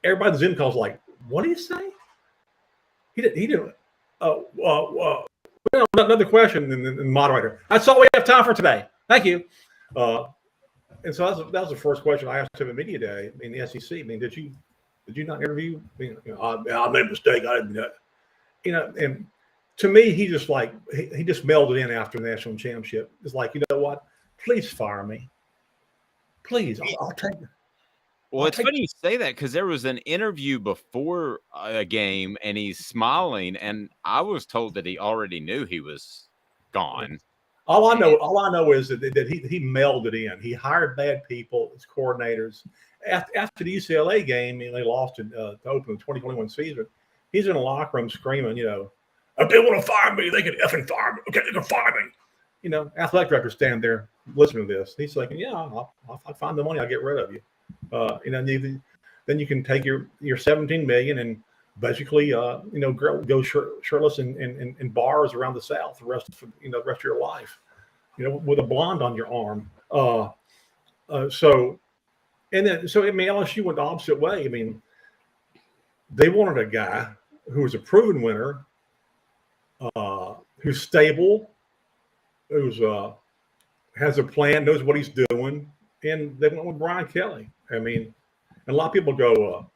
everybody in the Zoom call's like, what did he say? He didn't. Another question, and the moderator. That's all we have time for today. Thank you. And so that was the first question I asked him at media day in the SEC. I mean, did you not interview? I made a mistake. I didn't. And to me, he just melded in after the national championship. It's like, you know what? Please fire me. Please, I'll take it. Well, it's funny you say that because there was an interview before a game and he's smiling, and I was told that he already knew he was gone. All I know is that he melded in. He hired bad people as coordinators. After the UCLA game, and they lost to open the 2021 season, he's in the locker room screaming, if they want to fire me, they can effing fire me. Okay, they can fire me. Athletic director stand there listening to this. He's like, yeah, I'll find the money. I'll get rid of you. Then you can take your $17 million and basically, go shirtless in bars around the South the rest of your life, with a blonde on your arm. So LSU went the opposite way. I mean, they wanted a guy who was a proven winner, who's stable, who's has a plan, knows what he's doing, and they went with Brian Kelly. I mean, and a lot of people go,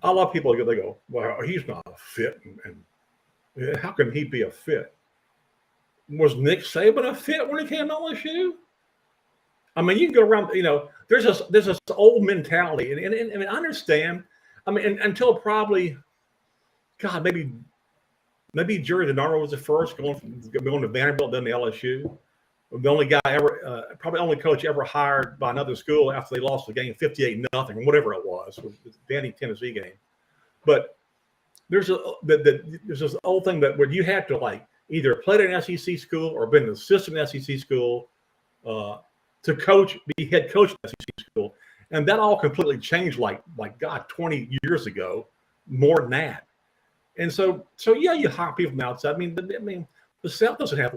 they go, well, he's not a fit, and how can he be a fit? Was Nick Saban a fit when he came to LSU? I mean, you can go around, there's this old mentality, and I understand. I mean, until probably, God, maybe Jerry DiNardo was the first going to Vanderbilt, then to LSU. The only guy ever, probably only coach ever hired by another school after they lost the game 58-0, or whatever it was the Danny Tennessee game. But there's this old thing that where you had to either play at an SEC school or been an assistant at an SEC school to be head coach at an SEC school, and that all completely changed 20 years ago, more than that. And so yeah, you hire people from outside. I mean, the South doesn't have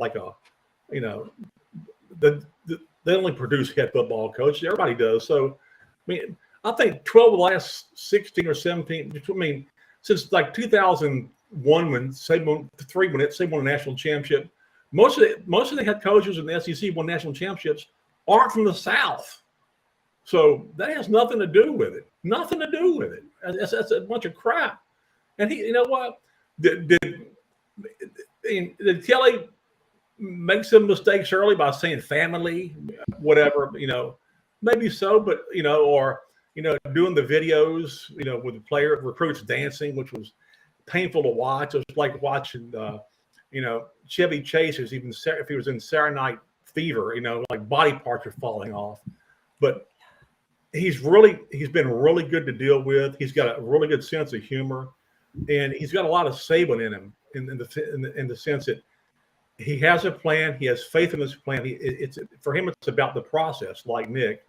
they only produce head football coaches. Everybody does. So, I mean, I think 12 of the last 16 or 17, since 2001 when Saban won a national championship, most of the head coaches in the SEC won national championships aren't from the South. So that has nothing to do with it. Nothing to do with it. That's a bunch of crap. And you know what? Did Kelly make some mistakes early by saying family, whatever? Maybe so, but or doing the videos, with the recruits dancing, which was painful to watch. It was like watching, Chevy Chase, if he was in Saturday Night Fever, like body parts are falling off. But he's been really good to deal with. He's got a really good sense of humor, and he's got a lot of Saban in him in the sense that he has a plan. He has faith in his plan. For him, it's about the process, like Nick,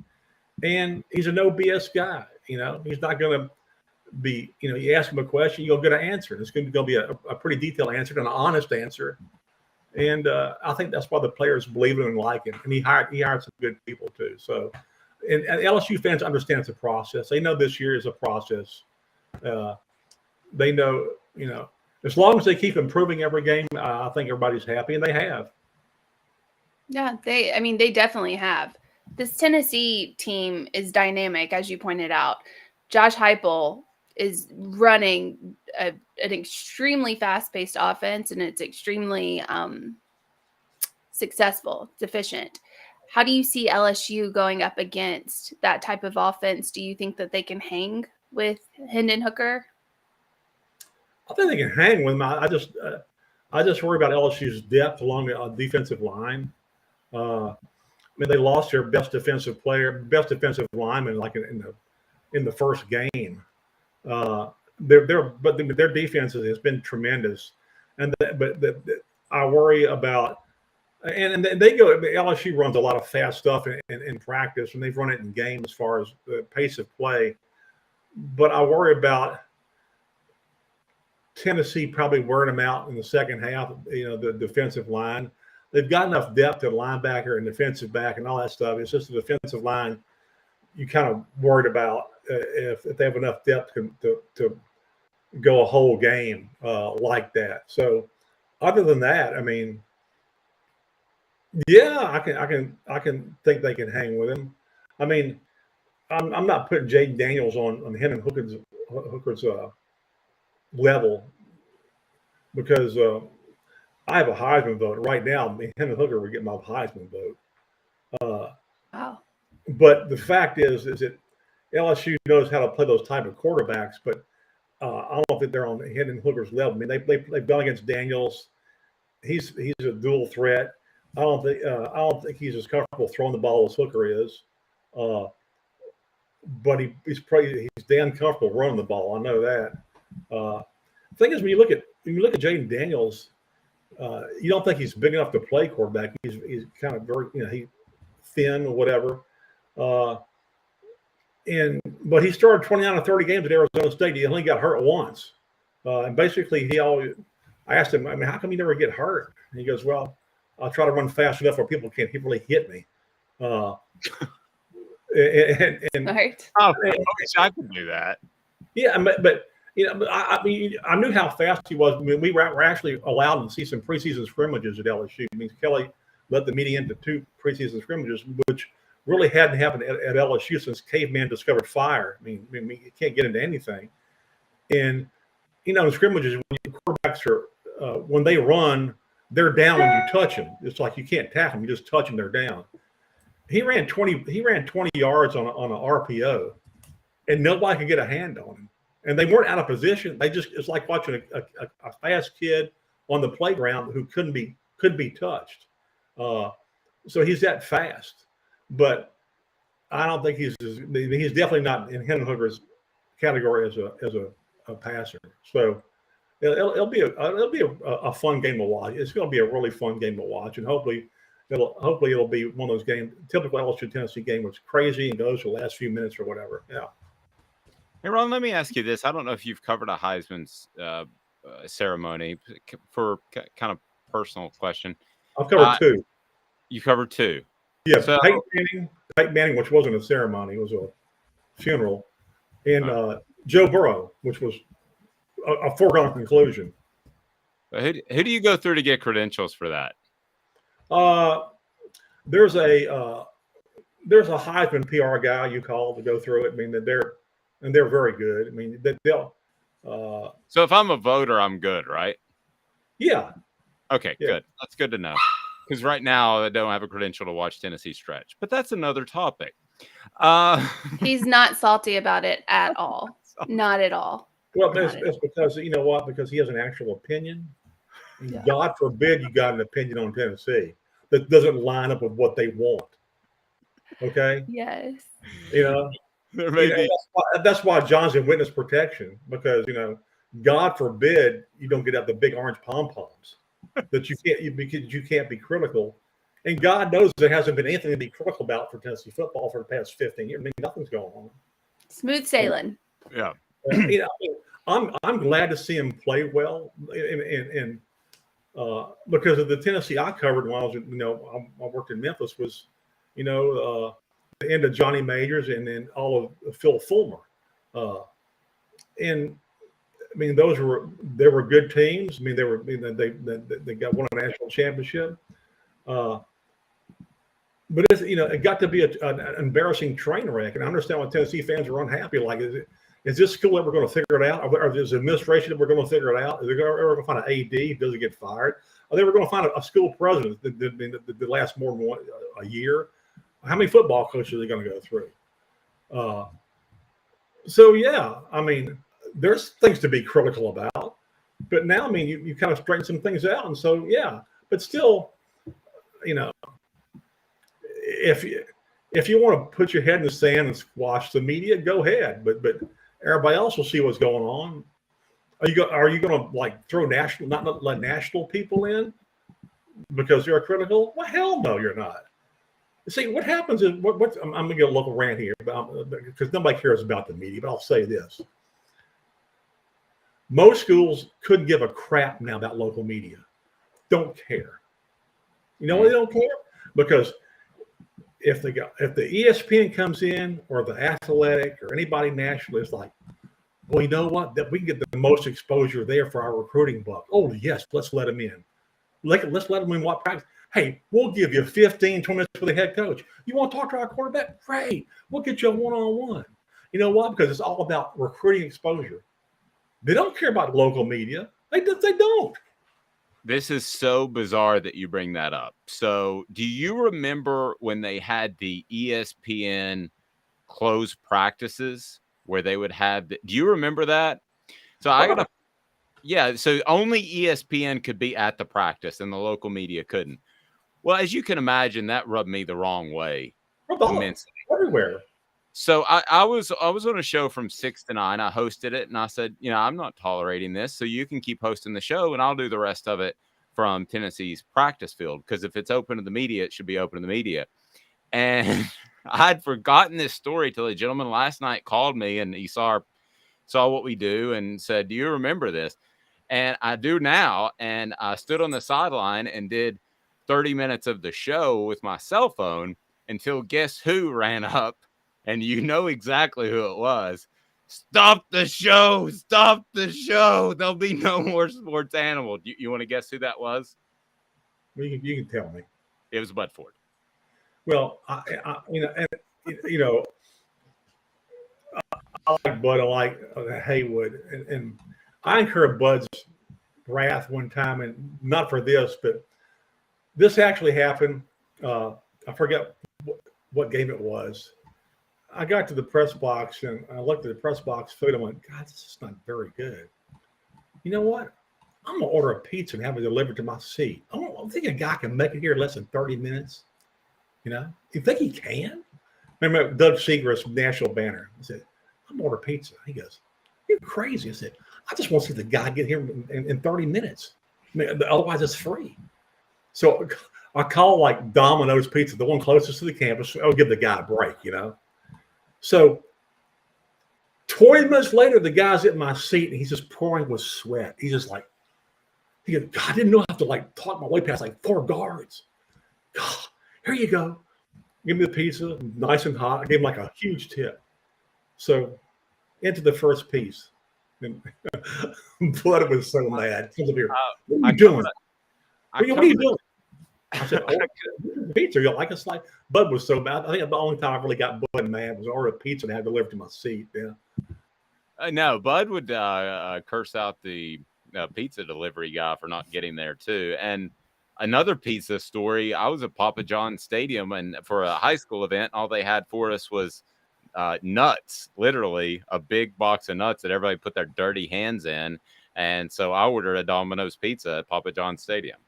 and he's a no BS guy. He's not going to be. You ask him a question, you'll get an answer. And it's going to be a pretty detailed answer and an honest answer. And I think that's why the players believe him and like him. And he hired some good people too. So. And LSU fans understand it's a process. They know this year is a process. They know, as long as they keep improving every game, I think everybody's happy, and they have. Yeah, they definitely have. This Tennessee team is dynamic, as you pointed out. Josh Heupel is running an extremely fast-paced offense, and it's extremely successful, it's efficient. How do you see LSU going up against that type of offense? Do you think that they can hang with Hendon Hooker? I think they can hang with them. I just worry about LSU's depth along the defensive line. They lost their best defensive lineman like in the first game. Their defense has been tremendous, but I worry about. And LSU runs a lot of fast stuff in practice, and they've run it in game as far as the pace of play. But I worry about Tennessee probably wearing them out in the second half, the defensive line. They've got enough depth at linebacker and defensive back and all that stuff. It's just the defensive line you kind of worried about if they have enough depth to go a whole game like that. So other than that, yeah, I can think they can hang with him. I'm not putting Jaden Daniels on Hendon Hooker's level because I have a Heisman vote right now. Hendon Hooker would get my Heisman vote. Wow. But the fact is that LSU knows how to play those type of quarterbacks, but I don't know if they're on Hendon Hooker's level. They've gone against Daniels. He's a dual threat. I don't think he's as comfortable throwing the ball as Hooker is, but he's damn comfortable running the ball. I know that. The thing is, when you look at Jaden Daniels, you don't think he's big enough to play quarterback. He's kind of very he thin or whatever, but he started 29 or 30 games at Arizona State. He only got hurt once, and basically I asked him, how come you never get hurt? And he goes, well, I'll try to run fast enough where people can't really hit me. Right. I wish I could do that. Yeah, but I knew how fast he was. We were actually allowed to see some preseason scrimmages at LSU. Kelly let the media into 2 preseason scrimmages, which really hadn't happened at LSU since caveman discovered fire. You can't get into anything. And in scrimmages, when quarterbacks are when they run, they're down when you touch them. It's like you can't tackle them; you just touch them, they're down. He ran 20 yards on an RPO, and nobody could get a hand on him. And they weren't out of position. It's like watching a fast kid on the playground who couldn't be touched. So he's that fast, but I don't think he's definitely not in Hendon Hooker's category as a passer. So it'll be a fun game to watch. It's going to be a really fun game to watch, and hopefully it'll be one of those games, typical LSU Tennessee game, where it's crazy and goes for the last few minutes or whatever. Yeah. Hey, Ron, let me ask you this. I don't know if you've covered a Heisman ceremony for kind of personal question. I've covered 2. You covered 2. Yeah, so, Peyton Manning, which wasn't a ceremony, it was a funeral, and Joe Burrow, which was a foregone conclusion. Who do you go through to get credentials for that? There's a there's a Heisman PR guy you call to go through it. I mean, they're very good. I mean, they'll. So if I'm a voter, I'm good, right? Yeah. Okay, Yeah. good. That's good to know. Because right now I don't have a credential to watch Tennessee stretch, but that's another topic. He's not salty about it at all. Not at all. Well, it's because, you know what? Because he has an actual opinion. Yeah. God forbid you got an opinion on Tennessee that doesn't line up with what they want. Okay? Yes. You know, that's why John's in witness protection, because, you know, God forbid you don't get out the big orange pom-poms that you can't be critical. And God knows there hasn't been anything to be critical about for Tennessee football for the past 15 years. I mean, nothing's going on. Smooth sailing. Yeah. You know, I'm glad to see him play well, and because of the Tennessee I covered when I was, you know, I worked in Memphis, was, you know, the end of Johnny Majors and then all of Phil Fulmer, and I mean they were good teams. I mean they got won a national championship, but it's, you know, it got to be an embarrassing train wreck. And I understand why Tennessee fans are unhappy. Like, is this school ever going to figure it out? Or is the administration ever going to figure it out? Are they ever going to find an AD? Does it get fired? Are they ever going to find a school president that lasts more than a year? How many football coaches are they going to go through? So, yeah, I mean, there's things to be critical about. But now, I mean, you kind of straighten some things out. And so, yeah, but still, you know, if you want to put your head in the sand and squash the media, go ahead. But everybody else will see what's going on. Are you going to like throw not let national people in because they're critical? Well, hell no, you're not. See, what happens is I'm going to get a local rant here because nobody cares about the media. But I'll say this: most schools couldn't give a crap now about local media. Don't care. You know why they don't care? Because if the ESPN comes in, or the Athletic, or anybody national is like, well, you know what? That we can get the most exposure there for our recruiting buck. Oh yes, let's let them in. Let's let them in what practice. Hey, we'll give you 15, 20 minutes with the head coach. You want to talk to our quarterback? Great. We'll get you a one-on-one. You know why? Because it's all about recruiting exposure. They don't care about local media. They don't. This is so bizarre that you bring that up. So do you remember when they had the ESPN closed practices where they would have do you remember that? So so only ESPN could be at the practice and the local media couldn't. Well, as you can imagine, that rubbed me the wrong way immensely. Everywhere. So I was on a show from 6 to 9. I hosted it, and I said, you know, I'm not tolerating this, so you can keep hosting the show, and I'll do the rest of it from Tennessee's practice field, because if it's open to the media, it should be open to the media. And I'd forgotten this story till a gentleman last night called me, and he saw what we do and said, do you remember this? And I do now, and I stood on the sideline and did 30 minutes of the show with my cell phone until guess who ran up. And you know exactly who it was. Stop the show. Stop the show. There'll be no more sports animal. You want to guess who that was? You can tell me. It was Bud Ford. Well, I like Bud. I like Haywood. And I incurred Bud's wrath one time, and not for this, but this actually happened. I forget what game it was. I got to the press box and I looked at the press box food. I went, God, this is not very good. You know what? I'm going to order a pizza and have it delivered to my seat. I don't think a guy can make it here in less than 30 minutes. You know, you think he can? Remember Doug Seagrass, national banner. I said, I'm going to order pizza. He goes, you're crazy. I said, I just want to see the guy get here in 30 minutes. I mean, otherwise it's free. So I call like Domino's Pizza, the one closest to the campus. I'll give the guy a break, you know. So 20 minutes later, the guy's at my seat and he's just pouring with sweat. He's just like, he goes, God, I didn't know how to like talk my way past like 4 guards. God, here you go. Give me the pizza, nice and hot. I gave him like a huge tip. So into the first piece. And Bud was so mad. He comes up here, what are you doing? What are you doing? I said, "Oh, pizza, you like a slice?" Bud was so mad. I think the only time I really got Bud mad was I ordered a pizza and had delivered to my seat. Yeah. No, Bud would curse out the pizza delivery guy for not getting there too. And another pizza story, I was at Papa John's Stadium, and for a high school event, all they had for us was nuts, literally a big box of nuts that everybody put their dirty hands in. And so I ordered a Domino's pizza at Papa John's Stadium.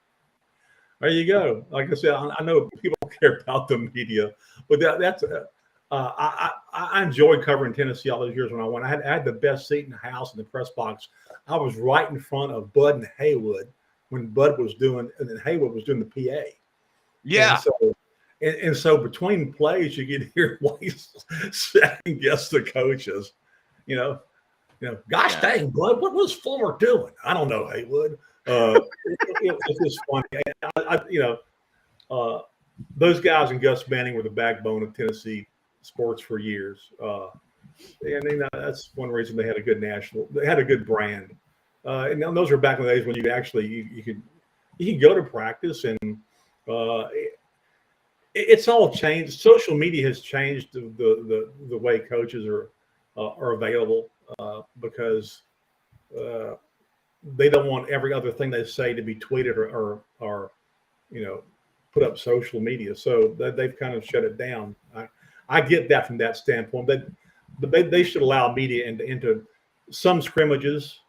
There you go. Like I said, I know people care about the media, but that's I enjoyed covering Tennessee all those years when I went. I had the best seat in the house in the press box. I was right in front of Bud and Haywood when Bud was doing, and then Haywood was doing the PA. Yeah. And so between plays, you get to hear second guess the coaches. Gosh dang, Bud, what was Fuller doing? I don't know, Haywood. It's just funny. Those guys and Gus Manning were the backbone of Tennessee sports for years. And that's one reason they had a good brand. And those were back in the days when you actually you could go to practice, and it's all changed. Social media has changed the way coaches are available because they don't want every other thing they say to be tweeted or put up social media. So they've kind of shut it down. I get that from that standpoint, but they should allow media into some scrimmages,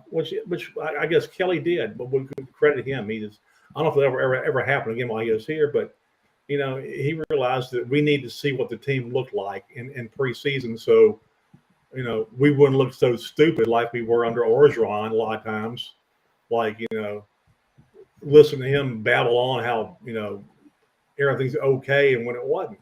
which I guess Kelly did, but we could credit him. I don't know if it ever happened again while he was here, but he realized that we need to see what the team looked like in preseason. So, we wouldn't look so stupid like we were under Orgeron a lot of times, listen to him babble on how, everything's okay and when it wasn't.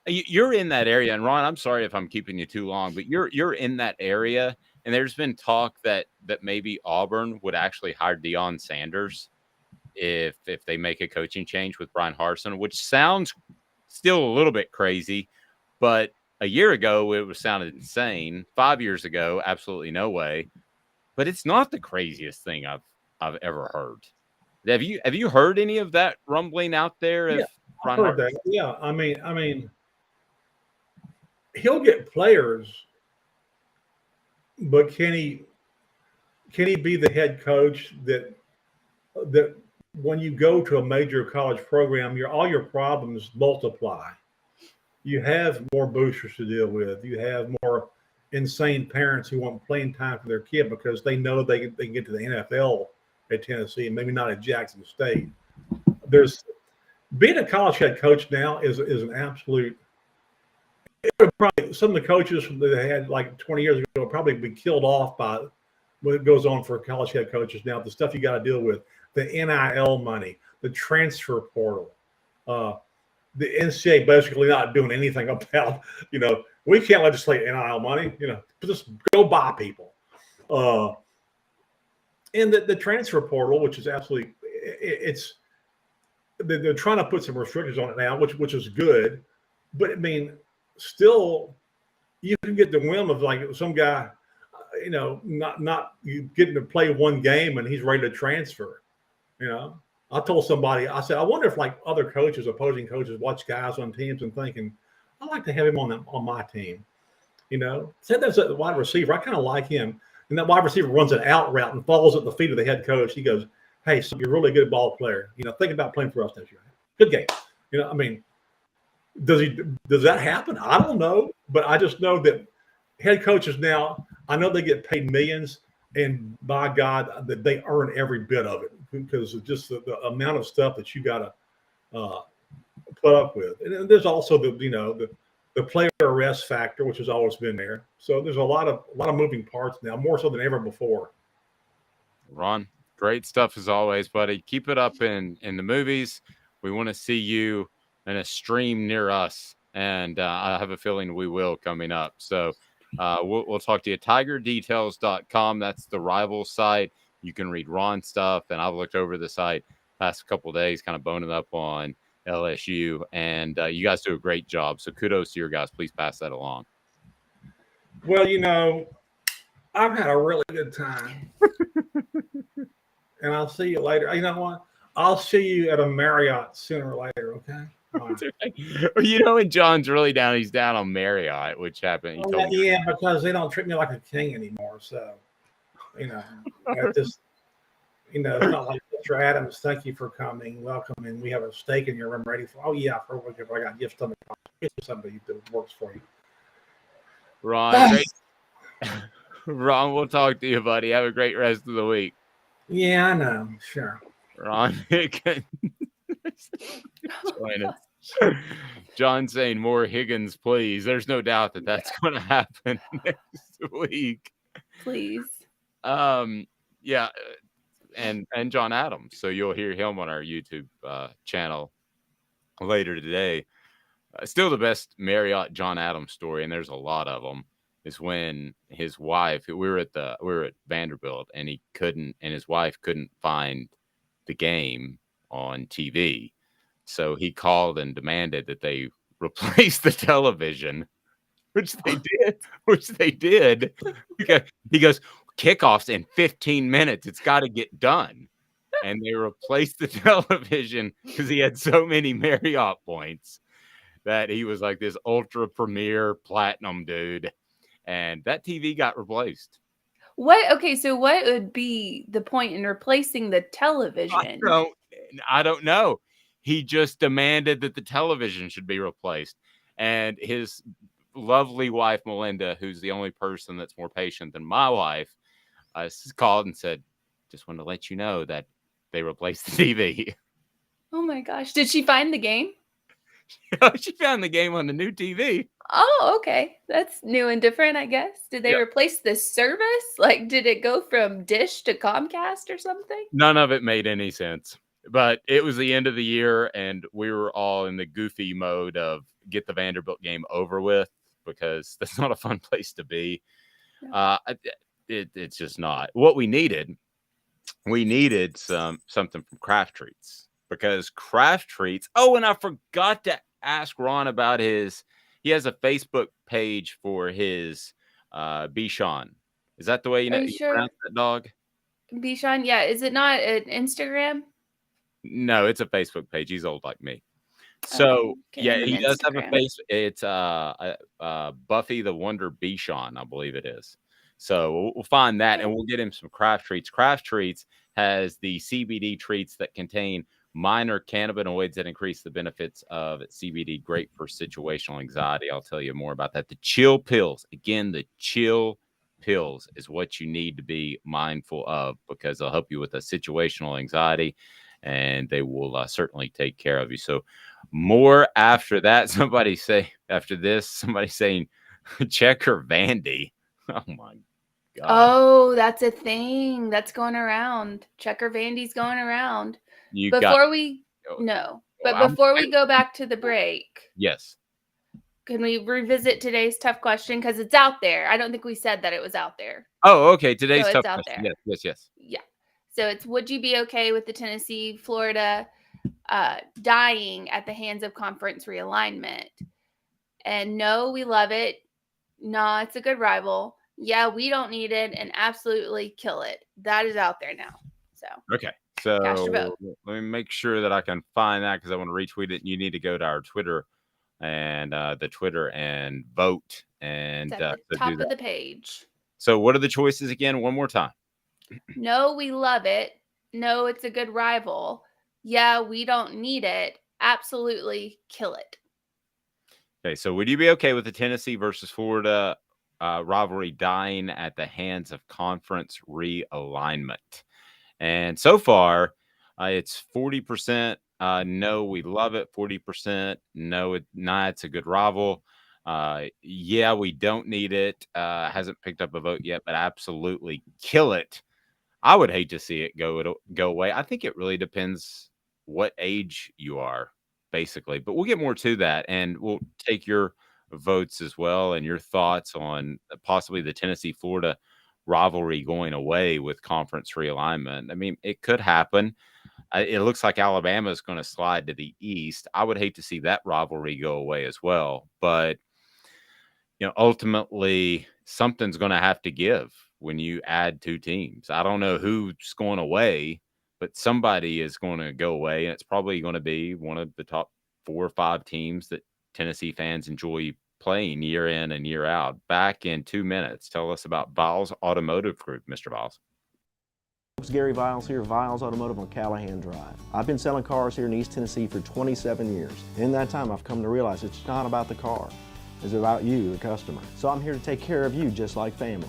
You're in that area, and Ron, I'm sorry if I'm keeping you too long, but you're in that area, and there's been talk that maybe Auburn would actually hire Deion Sanders if they make a coaching change with Brian Harsin, which sounds still a little bit crazy, but a year ago it sounded insane. 5 years ago, absolutely no way. But it's not the craziest thing I've ever heard. Have you heard any of that rumbling out there? Yeah, I've heard that. Yeah, I mean, he'll get players, but can he be the head coach that when you go to a major college program, all your problems multiply. You have more boosters to deal with. You have more insane parents who want playing time for their kid because they know they can get to the NFL at Tennessee and maybe not at Jackson State. Being a college head coach now is an absolute. Probably some of the coaches that they had like 20 years ago will probably be killed off by what goes on for college head coaches now. The stuff you got to deal with, the NIL money, the transfer portal, the NCAA basically not doing anything about, we can't legislate NIL money, just go buy people. And the transfer portal, which is absolutely, they're trying to put some restrictions on it now, which is good. But still, you can get the whim of like some guy, not getting to play one game and he's ready to transfer. I told somebody, I said, I wonder if like other coaches, opposing coaches, watch guys on teams and thinking, I'd like to have him on my team. Say there's a wide receiver, I kind of like him, and that wide receiver runs an out route and falls at the feet of the head coach. He goes, "Hey, so you're a really good ball player. Think about playing for us next year. Good game." Does that happen? I don't know, but I just know that head coaches now, I know they get paid millions, and by God, that they earn every bit of it because of just the amount of stuff that you got to put up with. And there's also the player arrest factor, which has always been there. So there's a lot of moving parts now, more so than ever before. Ron, great stuff as always, buddy. Keep it up in the movies. We want to see you in a stream near us, and I have a feeling we will coming up. So we'll talk to you. TigerDetails.com. That's the rival site. You can read Ron's stuff, and I've looked over the site past couple of days, kind of boning up on LSU, and you guys do a great job. So kudos to your guys. Please pass that along. Well, I've had a really good time, and I'll see you later. You know what? I'll see you at a Marriott sooner or later. Okay. And John's really down. He's down on Marriott, which happened. He told me. Yeah, because they don't treat me like a king anymore. So, I just, it's not like Mr. Adams. Thank you for coming. Welcome, and we have a steak in your room ready for. Oh yeah, for whatever. I got gifts on me. Get you somebody that works for you. Ron, Ron, we'll talk to you, buddy. Have a great rest of the week. Yeah, I know. Sure. Ron Higgins. John saying more Higgins, please. There's no doubt that that's going to happen next week. Please. Yeah, and John Adams. So you'll hear him on our YouTube channel later today. Still the best Marriott John Adams story, and there's a lot of them, is when his wife, we were at Vanderbilt, and his wife couldn't find the game on TV. So he called and demanded that they replace the television, which they did. He goes, kickoffs in 15 minutes. It's got to get done. And they replaced the television because he had so many Marriott points that he was like this ultra premier platinum dude. And that TV got replaced. So what would be the point in replacing the television? I don't know. He just demanded that the television should be replaced. And his lovely wife, Melinda, who's the only person that's more patient than my wife, called and said, just wanted to let you know that they replaced the TV. Oh my gosh. Did she find the game? She found the game on the new TV. Oh, okay. That's new and different, I guess. Did they replace the service? Like, did it go from Dish to Comcast or something? None of it made any sense. But it was the end of the year, and we were all in the goofy mode of get the Vanderbilt game over with, because that's not a fun place to be. It's just not. What we needed something from Craft Treats, because Craft Treats. Oh, and I forgot to ask Ron about he has a Facebook page for his Bichon. Is that the way you pronounce that dog? Bichon, yeah. Is it not an Instagram? No, it's a Facebook page. He's old like me. So he does have a face. It's Buffy the Wonder Bichon, I believe it is. So we'll find that, and we'll get him some Craft Treats. Craft Treats has the CBD treats that contain minor cannabinoids that increase the benefits of CBD. Great for situational anxiety. I'll tell you more about that. The chill pills. Again, the chill pills is what you need to be mindful of, because they'll help you with a situational anxiety, and they will certainly take care of you. So more after that. Somebody saying Checker Vandy. Oh my God. Oh, that's a thing that's going around. Checker Vandy's going around. Before we go back to the break. Yes. Can we revisit today's tough question? Because it's out there. I don't think we said that it was out there. Oh, okay. Today's tough out question. there. Yes. Yeah. So it's, would you be okay with the Tennessee, Florida dying at the hands of conference realignment? And no, we love it. No, it's a good rival. Yeah, we don't need it, and absolutely kill it. That is out there now. So okay. So cast your vote. Let me make sure that I can find that, because I want to retweet it. You need to go to our Twitter and vote and at the top of the page. So what are the choices again? One more time. No, we love it. No, it's a good rival. Yeah, we don't need it. Absolutely kill it. Okay, so would you be okay with the Tennessee versus Florida rivalry dying at the hands of conference realignment? And so far, it's 40% no, we love it. 40% no, it's a good rival. Yeah, we don't need it. Hasn't picked up a vote yet, but absolutely kill it. I would hate to see it go away. I think it really depends what age you are, basically. But we'll get more to that, and we'll take your votes as well and your thoughts on possibly the Tennessee-Florida rivalry going away with conference realignment. I mean, it could happen. It looks like Alabama is going to slide to the East. I would hate to see that rivalry go away as well. But, ultimately, something's going to have to give when you add two teams. I don't know who's going away, but somebody is going to go away, and it's probably going to be one of the top 4 or 5 teams that Tennessee fans enjoy playing year in and year out. Back in 2 minutes. Tell us about Viles Automotive Group, Mr. Viles. It's Gary Viles here, Viles Automotive on Callahan Drive. I've been selling cars here in East Tennessee for 27 years. In that time, I've come to realize it's not about the car. It's about you, the customer. So I'm here to take care of you just like family.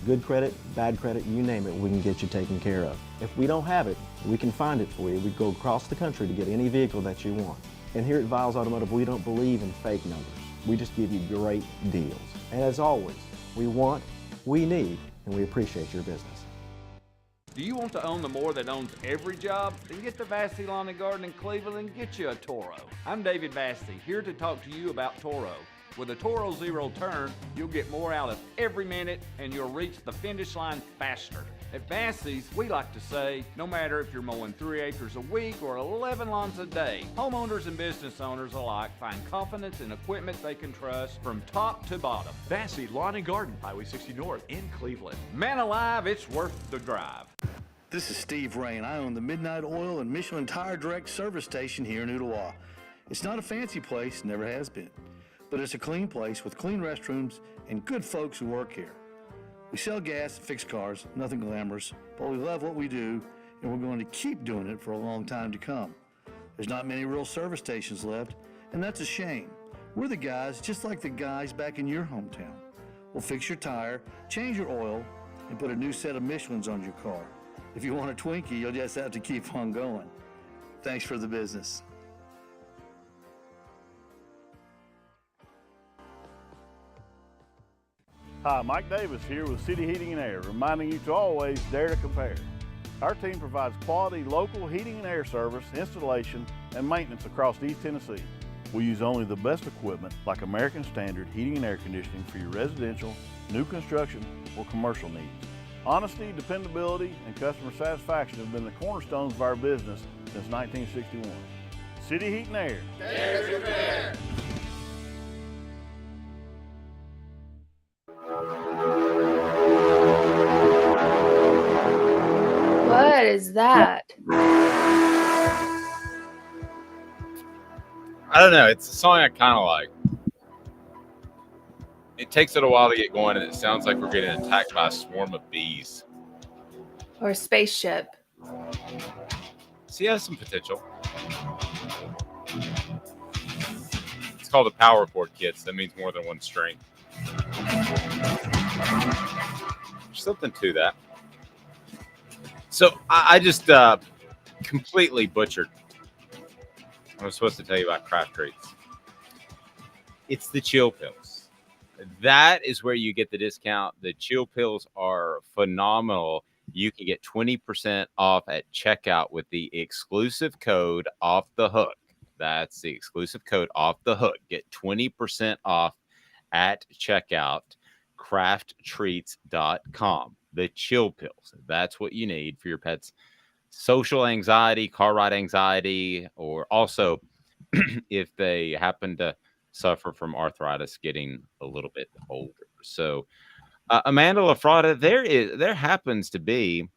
Good credit, bad credit, you name it, we can get you taken care of. If we don't have it, we can find it for you. We go across the country to get any vehicle that you want. And here at Viles Automotive, we don't believe in fake numbers. We just give you great deals. And as always, we want, we need, and we appreciate your business. Do you want to own the more that owns every job? Then get to Vassey Lawn and Garden in Cleveland and get you a Toro. I'm David Vassey, here to talk to you about Toro. With a Toro Zero Turn, you'll get more out of every minute and you'll reach the finish line faster. At Vassey's, we like to say, no matter if you're mowing 3 acres a week or 11 lawns a day, homeowners and business owners alike find confidence in equipment they can trust from top to bottom. Vassey Lawn and Garden, Highway 60 North in Cleveland. Man alive, it's worth the drive. This is Steve Rain. I own the Midnight Oil and Michelin Tire Direct service station here in Ooltewah. It's not a fancy place, never has been, but it's a clean place with clean restrooms and good folks who work here. We sell gas and fix cars, nothing glamorous, but we love what we do, and we're going to keep doing it for a long time to come. There's not many real service stations left, and that's a shame. We're the guys just like the guys back in your hometown. We'll fix your tire, change your oil, and put a new set of Michelins on your car. If you want a Twinkie, you'll just have to keep on going. Thanks for the business. Hi, Mike Davis here with City Heating and Air, reminding you to always dare to compare. Our team provides quality local heating and air service, installation, and maintenance across East Tennessee. We use only the best equipment like American Standard heating and air conditioning for your residential, new construction, or commercial needs. Honesty, dependability, and customer satisfaction have been the cornerstones of our business since 1961. City Heat and Air. Dare to compare. What is that? I don't know. It's a song I kind of like. It takes it a while to get going, and it sounds like we're getting attacked by a swarm of bees. Or a spaceship. So, yeah, some potential. It's called the power chord, kids. That means more than one string. There's something to that. So, I just completely butchered. I was supposed to tell you about craft treats. It's the chill pills. That is where you get the discount. The chill pills are phenomenal. You can get 20% off at checkout with the exclusive code Off the Hook. That's the exclusive code Off the Hook. Get 20% off at checkout, crafttreats.com. The chill pills. That's what you need for your pet's social anxiety, car ride anxiety, or also if they happen to suffer from arthritis getting a little bit older. So Amanda LaFratta, there happens to be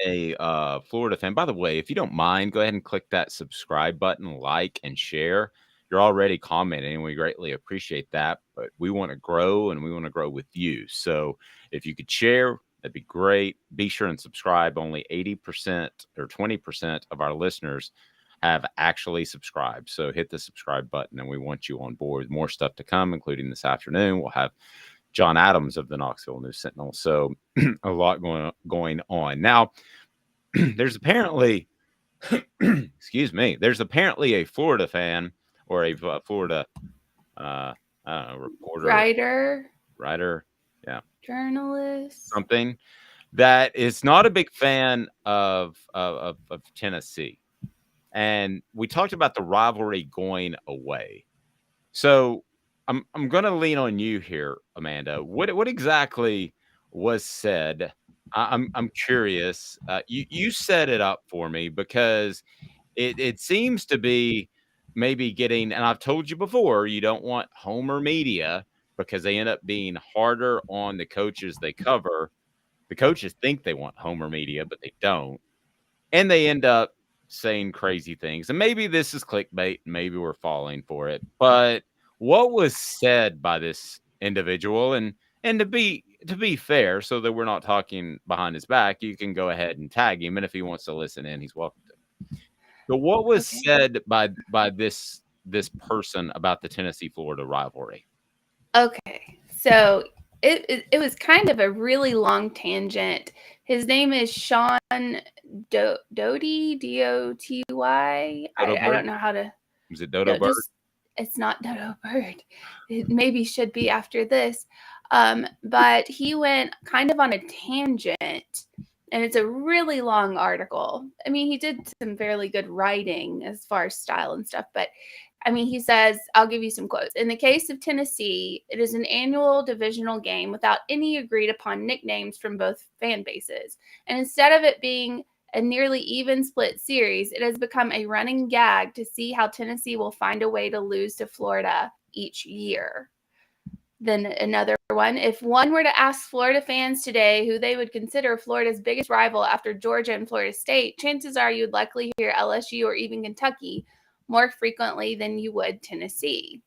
a Florida fan. By the way, if you don't mind, go ahead and click that subscribe button, like and share. You're already commenting, and we greatly appreciate that, but we want to grow, and we want to grow with you. So if you could share, that'd be great. Be sure and subscribe. Only 80% or 20% of our listeners have actually subscribed. So hit the subscribe button, and we want you on board. More stuff to come, including this afternoon. We'll have John Adams of the Knoxville News Sentinel. So a lot going on. Now, there's apparently, excuse me, there's apparently a Florida fan or a Florida reporter. Writer. Yeah. Journalist. Something that is not a big fan of Tennessee. And we talked about the rivalry going away. So I'm going to lean on you here, Amanda. What exactly was said? I'm curious. You set it up for me because it seems to be maybe getting, and I've told you before, you don't want Homer media because they end up being harder on the coaches they cover. The coaches think they want Homer media, but they don't. and they end up saying crazy things. And maybe this is clickbait, maybe we're falling for it. But what was said by this individual, and to be fair, so that we're not talking behind his back, you can go ahead and tag him, and if he wants to listen in, he's welcome to. But what was said by this person about the Tennessee-Florida rivalry? Okay, so it was kind of a really long tangent. His name is Sean Doty, D-O-T-Y. I don't know how to. Is it Dodo Bird? It's not Dodo Bird. It maybe should be after this. But he went kind of on a tangent, and it's a really long article. I mean, he did some fairly good writing as far as style and stuff, but I mean, he says, I'll give you some quotes. In the case of Tennessee, it is an annual divisional game without any agreed upon nicknames from both fan bases. And instead of it being a nearly even split series, it has become a running gag to see how Tennessee will find a way to lose to Florida each year. Then another one, if one were to ask Florida fans today who they would consider Florida's biggest rival after Georgia and Florida State, chances are you'd likely hear LSU or even Kentucky more frequently than you would Tennessee.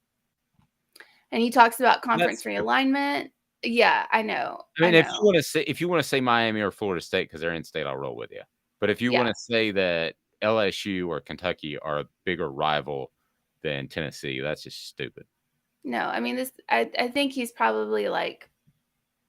And he talks about conference realignment. Yeah, I know. I mean, if you want to say Miami or Florida State because they're in state, I'll roll with you. But if you want to say that LSU or Kentucky are a bigger rival than Tennessee, that's just stupid. No, I mean I think he's probably like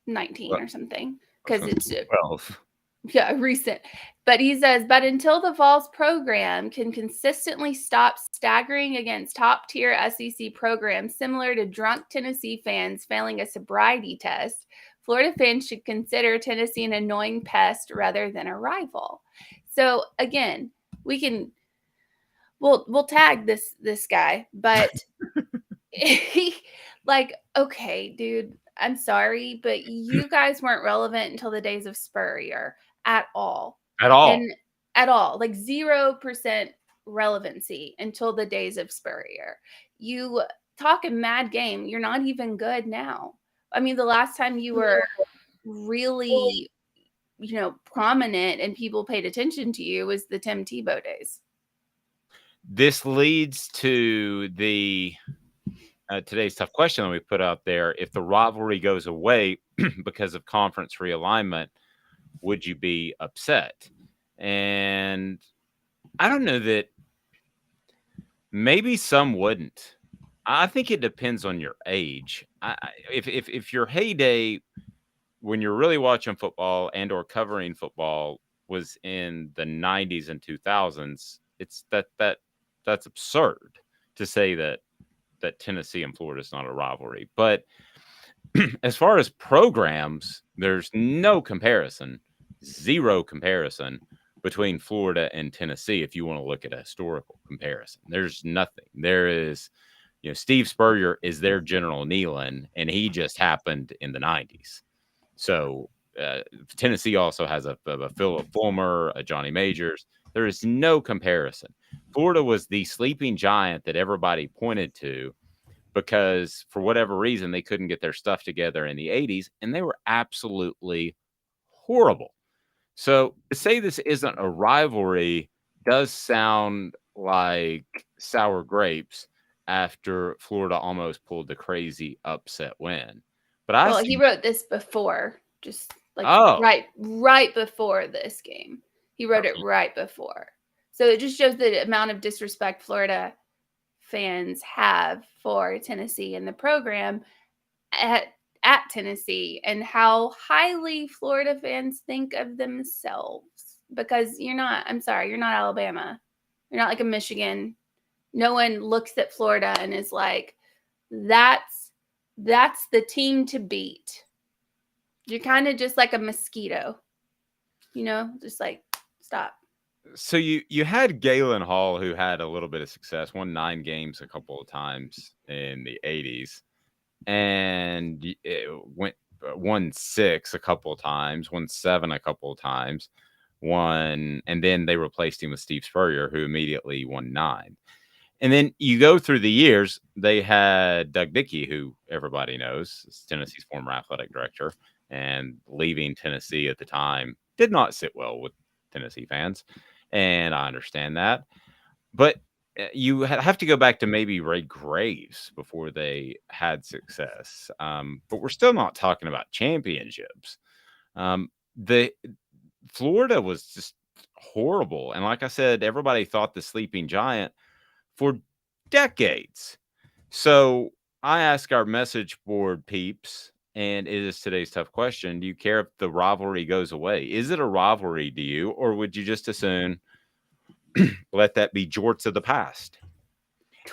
19 or something because it's 12. Yeah, recent. But he says, but until the Vols program can consistently stop staggering against top-tier SEC programs similar to drunk Tennessee fans failing a sobriety test, Florida fans should consider Tennessee an annoying pest rather than a rival. So again, we'll tag this guy, but he, like, okay, dude, I'm sorry, but you guys weren't relevant until the days of Spurrier at all. At all. Like 0% relevancy until the days of Spurrier. You talk a mad game. You're not even good now. I mean, the last time you were really, prominent and people paid attention to you was the Tim Tebow days. This leads to the today's tough question that we put out there. If the rivalry goes away because of conference realignment, would you be upset? And I don't know that maybe some wouldn't. I think it depends on your age. If your heyday when you're really watching football and or covering football was in the 90s and 2000s, it's that's absurd to say that Tennessee and Florida is not a rivalry. But as far as programs, there's no comparison, zero comparison between Florida and Tennessee. If you want to look at a historical comparison, there's nothing. There is, Steve Spurrier is their General Neyland, and he just happened in the 90s. So Tennessee also has a Philip Fulmer, a Johnny Majors. There is no comparison. Florida was the sleeping giant that everybody pointed to because for whatever reason, they couldn't get their stuff together in the 80s, and they were absolutely horrible. So to say this isn't a rivalry does sound like sour grapes after Florida almost pulled the crazy upset win. But he wrote this before, just like right before this game. He wrote it right before. So it just shows the amount of disrespect Florida fans have for Tennessee and the program at Tennessee and how highly Florida fans think of themselves. Because you're not Alabama. You're not like a Michigan. No one looks at Florida and is like, that's the team to beat. You're kind of just like a mosquito, just like, stop. So you had Galen Hall, who had a little bit of success, won 9 games a couple of times in the 80s, and won 6 a couple of times, won 7 a couple of times, and then they replaced him with Steve Spurrier, who immediately won 9. And then you go through the years, they had Doug Dickey, who everybody knows is Tennessee's former athletic director, and leaving Tennessee at the time did not sit well with Tennessee fans. and I understand that. But you have to go back to maybe Ray Graves before they had success. But we're still not talking about championships. The Florida was just horrible. And like I said, everybody thought the sleeping giant for decades. So I ask our message board peeps, and it is today's tough question. Do you care if the rivalry goes away? Is it a rivalry to you, or would you just assume let that be jorts of the past?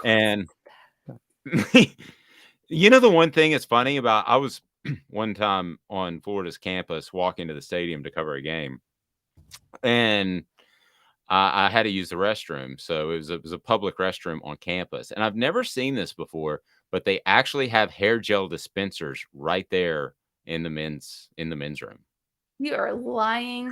And you know, the one thing that's funny about, I was one time on Florida's campus walking to the stadium to cover a game, and I had to use the restroom. So it was a public restroom on campus. And I've never seen this before, but they actually have hair gel dispensers right there in the men's room. You are lying.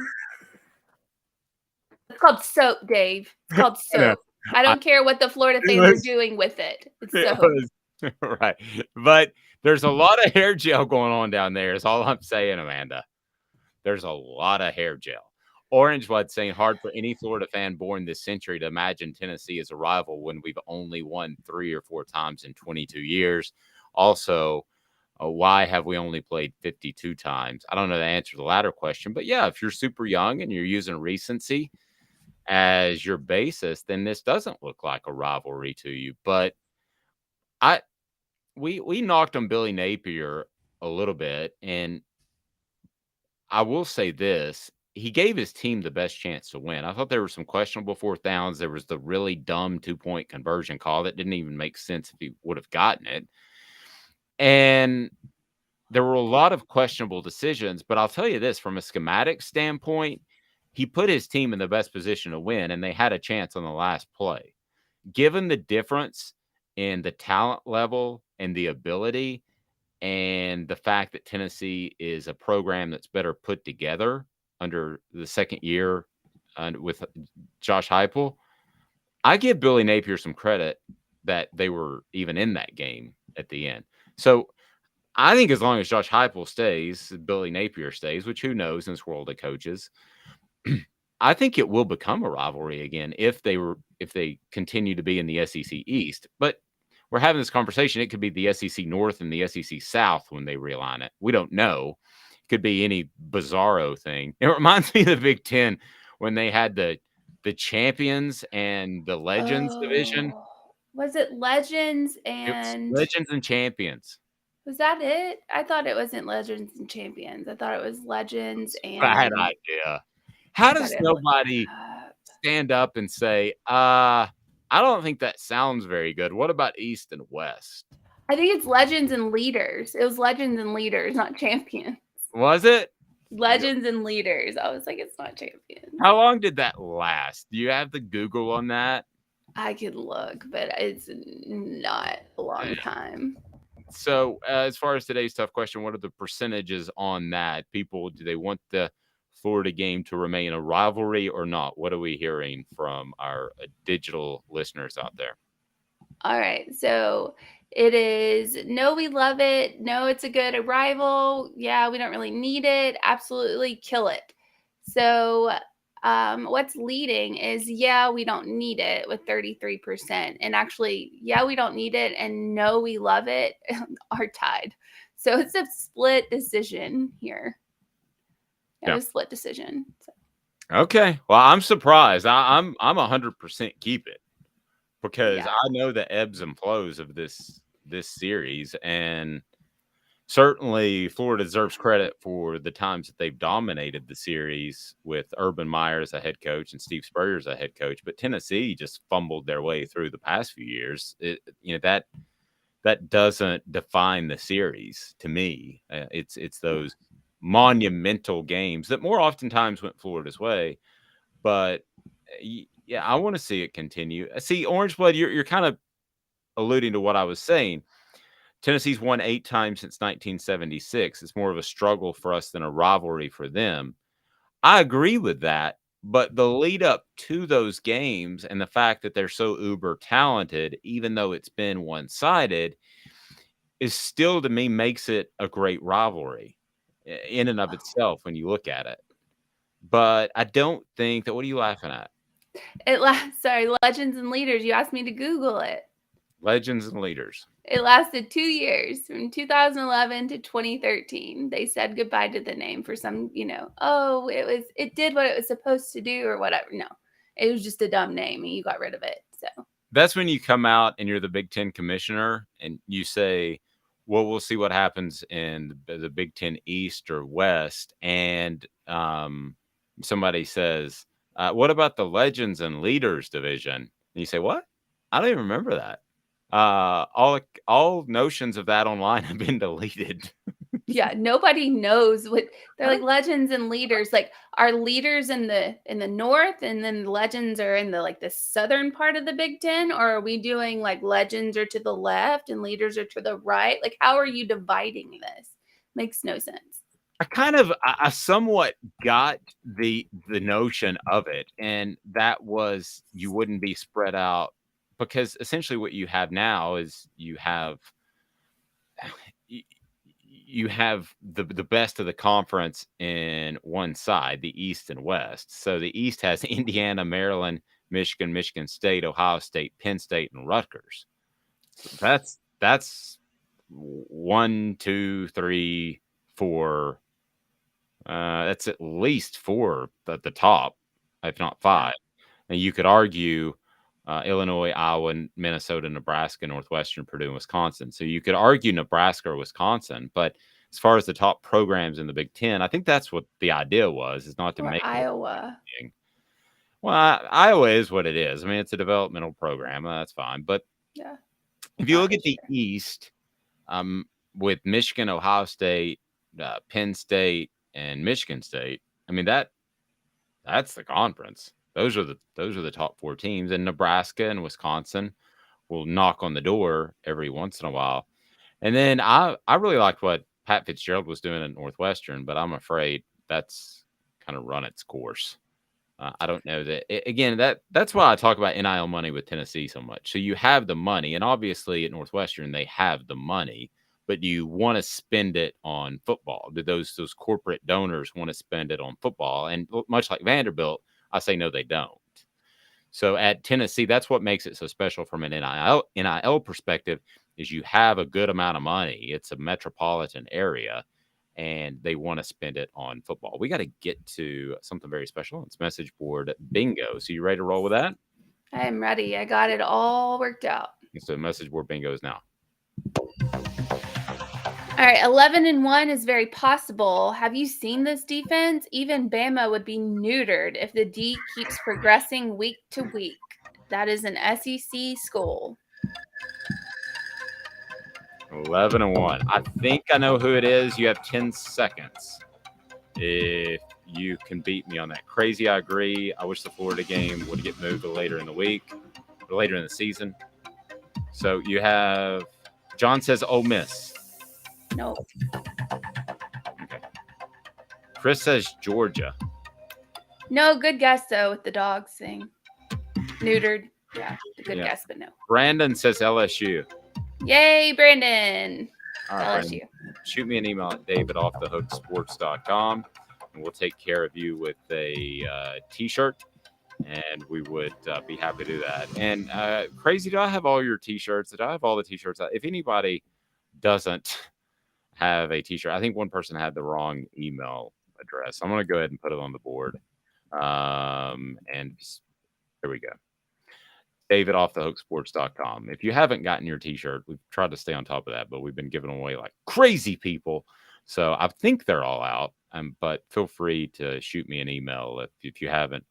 It's called soap, Dave. It's called soap. I don't care what the Florida fans are doing with it. It's soap. Right. But there's a lot of hair gel going on down there, is all I'm saying, Amanda. There's a lot of hair gel. Orange Blood saying, hard for any Florida fan born this century to imagine Tennessee as a rival when we've only won 3 or 4 times in 22 years. Also, why have we only played 52 times? I don't know the answer to the latter question, but yeah, if you're super young and you're using recency as your basis, then this doesn't look like a rivalry to you. But we knocked on Billy Napier a little bit, and I will say this. He gave his team the best chance to win. I thought there were some questionable 4th downs. There was the really dumb 2-point conversion call that didn't even make sense if he would have gotten it. And there were a lot of questionable decisions, but I'll tell you this, from a schematic standpoint, he put his team in the best position to win, and they had a chance on the last play. Given the difference in the talent level and the ability, and the fact that Tennessee is a program that's better put together under the second year with Josh Heupel, I give Billy Napier some credit that they were even in that game at the end. So I think as long as Josh Heupel stays, Billy Napier stays, which who knows in this world of coaches, I think it will become a rivalry again if they continue to be in the SEC East. But we're having this conversation. It could be the SEC North and the SEC South when they realign it. We don't know. It could be any bizarro thing. It reminds me of the Big Ten when they had the champions and the legends division. Was it legends and legends and champions? Was that it? I thought it wasn't legends and champions. I thought it was legends and bad idea. How does nobody stand up and say, I don't think that sounds very good. What about East and West? I think it's legends and leaders. It was legends and leaders, not champions. Was it? Legends and leaders. I was like, it's not champions. How long did that last? Do you have the Google on that? I could look, but it's not a long time. So as far as today's tough question, what are the percentages on that? People, do they want the Florida game to remain a rivalry or not? What are we hearing from our digital listeners out there? All right. So it is no, we love it. No, it's a good rival. Yeah, we don't really need it. Absolutely kill it. So what's leading is, yeah, we don't need it with 33%. And actually, yeah, we don't need it. And no, we love it are tied. So it's a split decision here. It was a split decision. So. Okay. Well, I'm surprised. I'm 100% keep it because I know the ebbs and flows of this series, and certainly Florida deserves credit for the times that they've dominated the series with Urban Meyer as a head coach and Steve Spurrier as a head coach. But Tennessee just fumbled their way through the past few years. That doesn't define the series to me. It's those monumental games that more oftentimes went Florida's way. But yeah, I want to see it continue. See, Orange Blood, you're kind of alluding to what I was saying. Tennessee's won 8 times since 1976. It's more of a struggle for us than a rivalry for them. I agree with that, but the lead up to those games and the fact that they're so uber talented, even though it's been one-sided, is still, to me, makes it a great rivalry in and of itself when you look at it. But I don't think that, what are you laughing at? Legends and Leaders. You asked me to Google it. Legends and Leaders. It lasted 2 years, from 2011 to 2013. They said goodbye to the name for some, it did what it was supposed to do or whatever. No, it was just a dumb name and you got rid of it. So that's when you come out and you're the Big Ten commissioner and you say, well, we'll see what happens in the Big Ten East or West. And somebody says, what about the Legends and Leaders division? And you say, what? I don't even remember that. All notions of that online have been deleted. Yeah, nobody knows what they're like. Legends and Leaders, like, are leaders in the north, and then legends are in the southern part of the Big Ten, or are we doing like legends are to the left and leaders are to the right? Like, how are you dividing this? Makes no sense. I somewhat got the notion of it, and that was you wouldn't be spread out, because essentially what you have now is you have the best of the conference in one side, the East and West. So the East has Indiana, Maryland, Michigan, Michigan State, Ohio State, Penn State, and Rutgers. So that's 1, 2, 3, 4. That's at least 4 at the top, if not 5. And you could argue Illinois, Iowa, Minnesota, Nebraska, Northwestern, Purdue, and Wisconsin. So you could argue Nebraska or Wisconsin, but as far as the top programs in the Big Ten, I think that's what the idea was, is not to make Iowa. Well, Iowa is what it is. I mean, it's a developmental program. That's fine. But yeah, if you look at the East, with Michigan, Ohio State, Penn State, and Michigan State, I mean, that's the conference. Those are the top 4 teams, and Nebraska and Wisconsin will knock on the door every once in a while. And then I really liked what Pat Fitzgerald was doing at Northwestern, but I'm afraid that's kind of run its course. I don't know that again. That's why I talk about NIL money with Tennessee so much. So you have the money, and obviously at Northwestern they have the money, but do you want to spend it on football? Do those corporate donors want to spend it on football? And much like Vanderbilt, I say no, they don't. So at Tennessee, that's what makes it so special from an NIL perspective, is you have a good amount of money. It's a metropolitan area, and they want to spend it on football. We got to get to something very special. It's message board bingo. So you ready to roll with that? I am ready. I got it all worked out. So message board bingo is now. All right, 11-1 is very possible. Have you seen this defense? Even Bama would be neutered if the D keeps progressing week to week. That is an SEC school. 11-1. I think I know who it is. You have 10 seconds. If you can beat me on that. Crazy, I agree. I wish the Florida game would get moved to later in the week, or later in the season. So you have, John says Ole Miss. No. Okay. Chris says Georgia. No, good guess though with the dogs thing. Neutered. Yeah, good guess, but no. Brandon says LSU. Yay, Brandon. All right, LSU. Brandon, shoot me an email at davidoffthehooksports.com, and we'll take care of you with a T-shirt, and we would be happy to do that. And Crazy, do I have all your T-shirts? Did I have all the T-shirts? If anybody doesn't have a T-shirt, I think one person had the wrong email address. I'm going to go ahead and put it on the board. And there we go. DavidOffTheHookSports.com. If you haven't gotten your T-shirt, we've tried to stay on top of that, but we've been giving away like crazy people. So I think they're all out. But feel free to shoot me an email if you haven't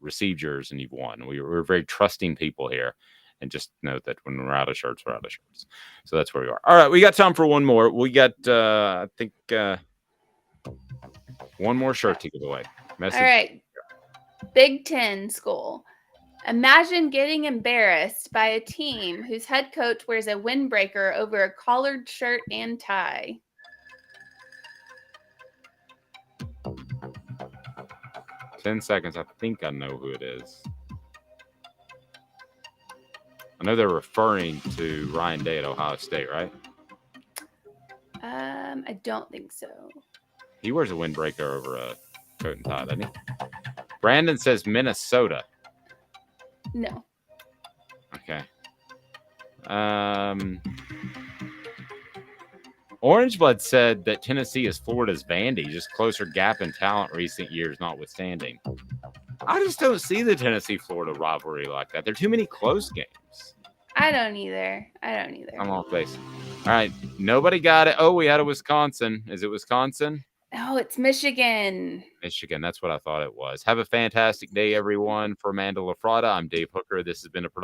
received yours and you've won. We're very trusting people here. And just note that when we're out of shirts, we're out of shirts. So that's where we are. All right, we got time for one more. We got, I think, one more shirt to give away. Message. All right. Big Ten school. Imagine getting embarrassed by a team whose head coach wears a windbreaker over a collared shirt and tie. $10 seconds. I think I know who it is. I know they're referring to Ryan Day at Ohio State, right? I don't think so. He wears a windbreaker over a coat and tie, doesn't he? Brandon says Minnesota. No. Okay. Orange Blood said that Tennessee is Florida's Vandy, just closer gap in talent recent years notwithstanding. I just don't see the Tennessee-Florida rivalry like that. There are too many close games. I don't either. I'm off base. All right. Nobody got it. Oh, we had a Wisconsin. Is it Wisconsin? Oh, it's Michigan. Michigan. That's what I thought it was. Have a fantastic day, everyone. For Amanda LaFratta, I'm Dave Hooker. This has been a production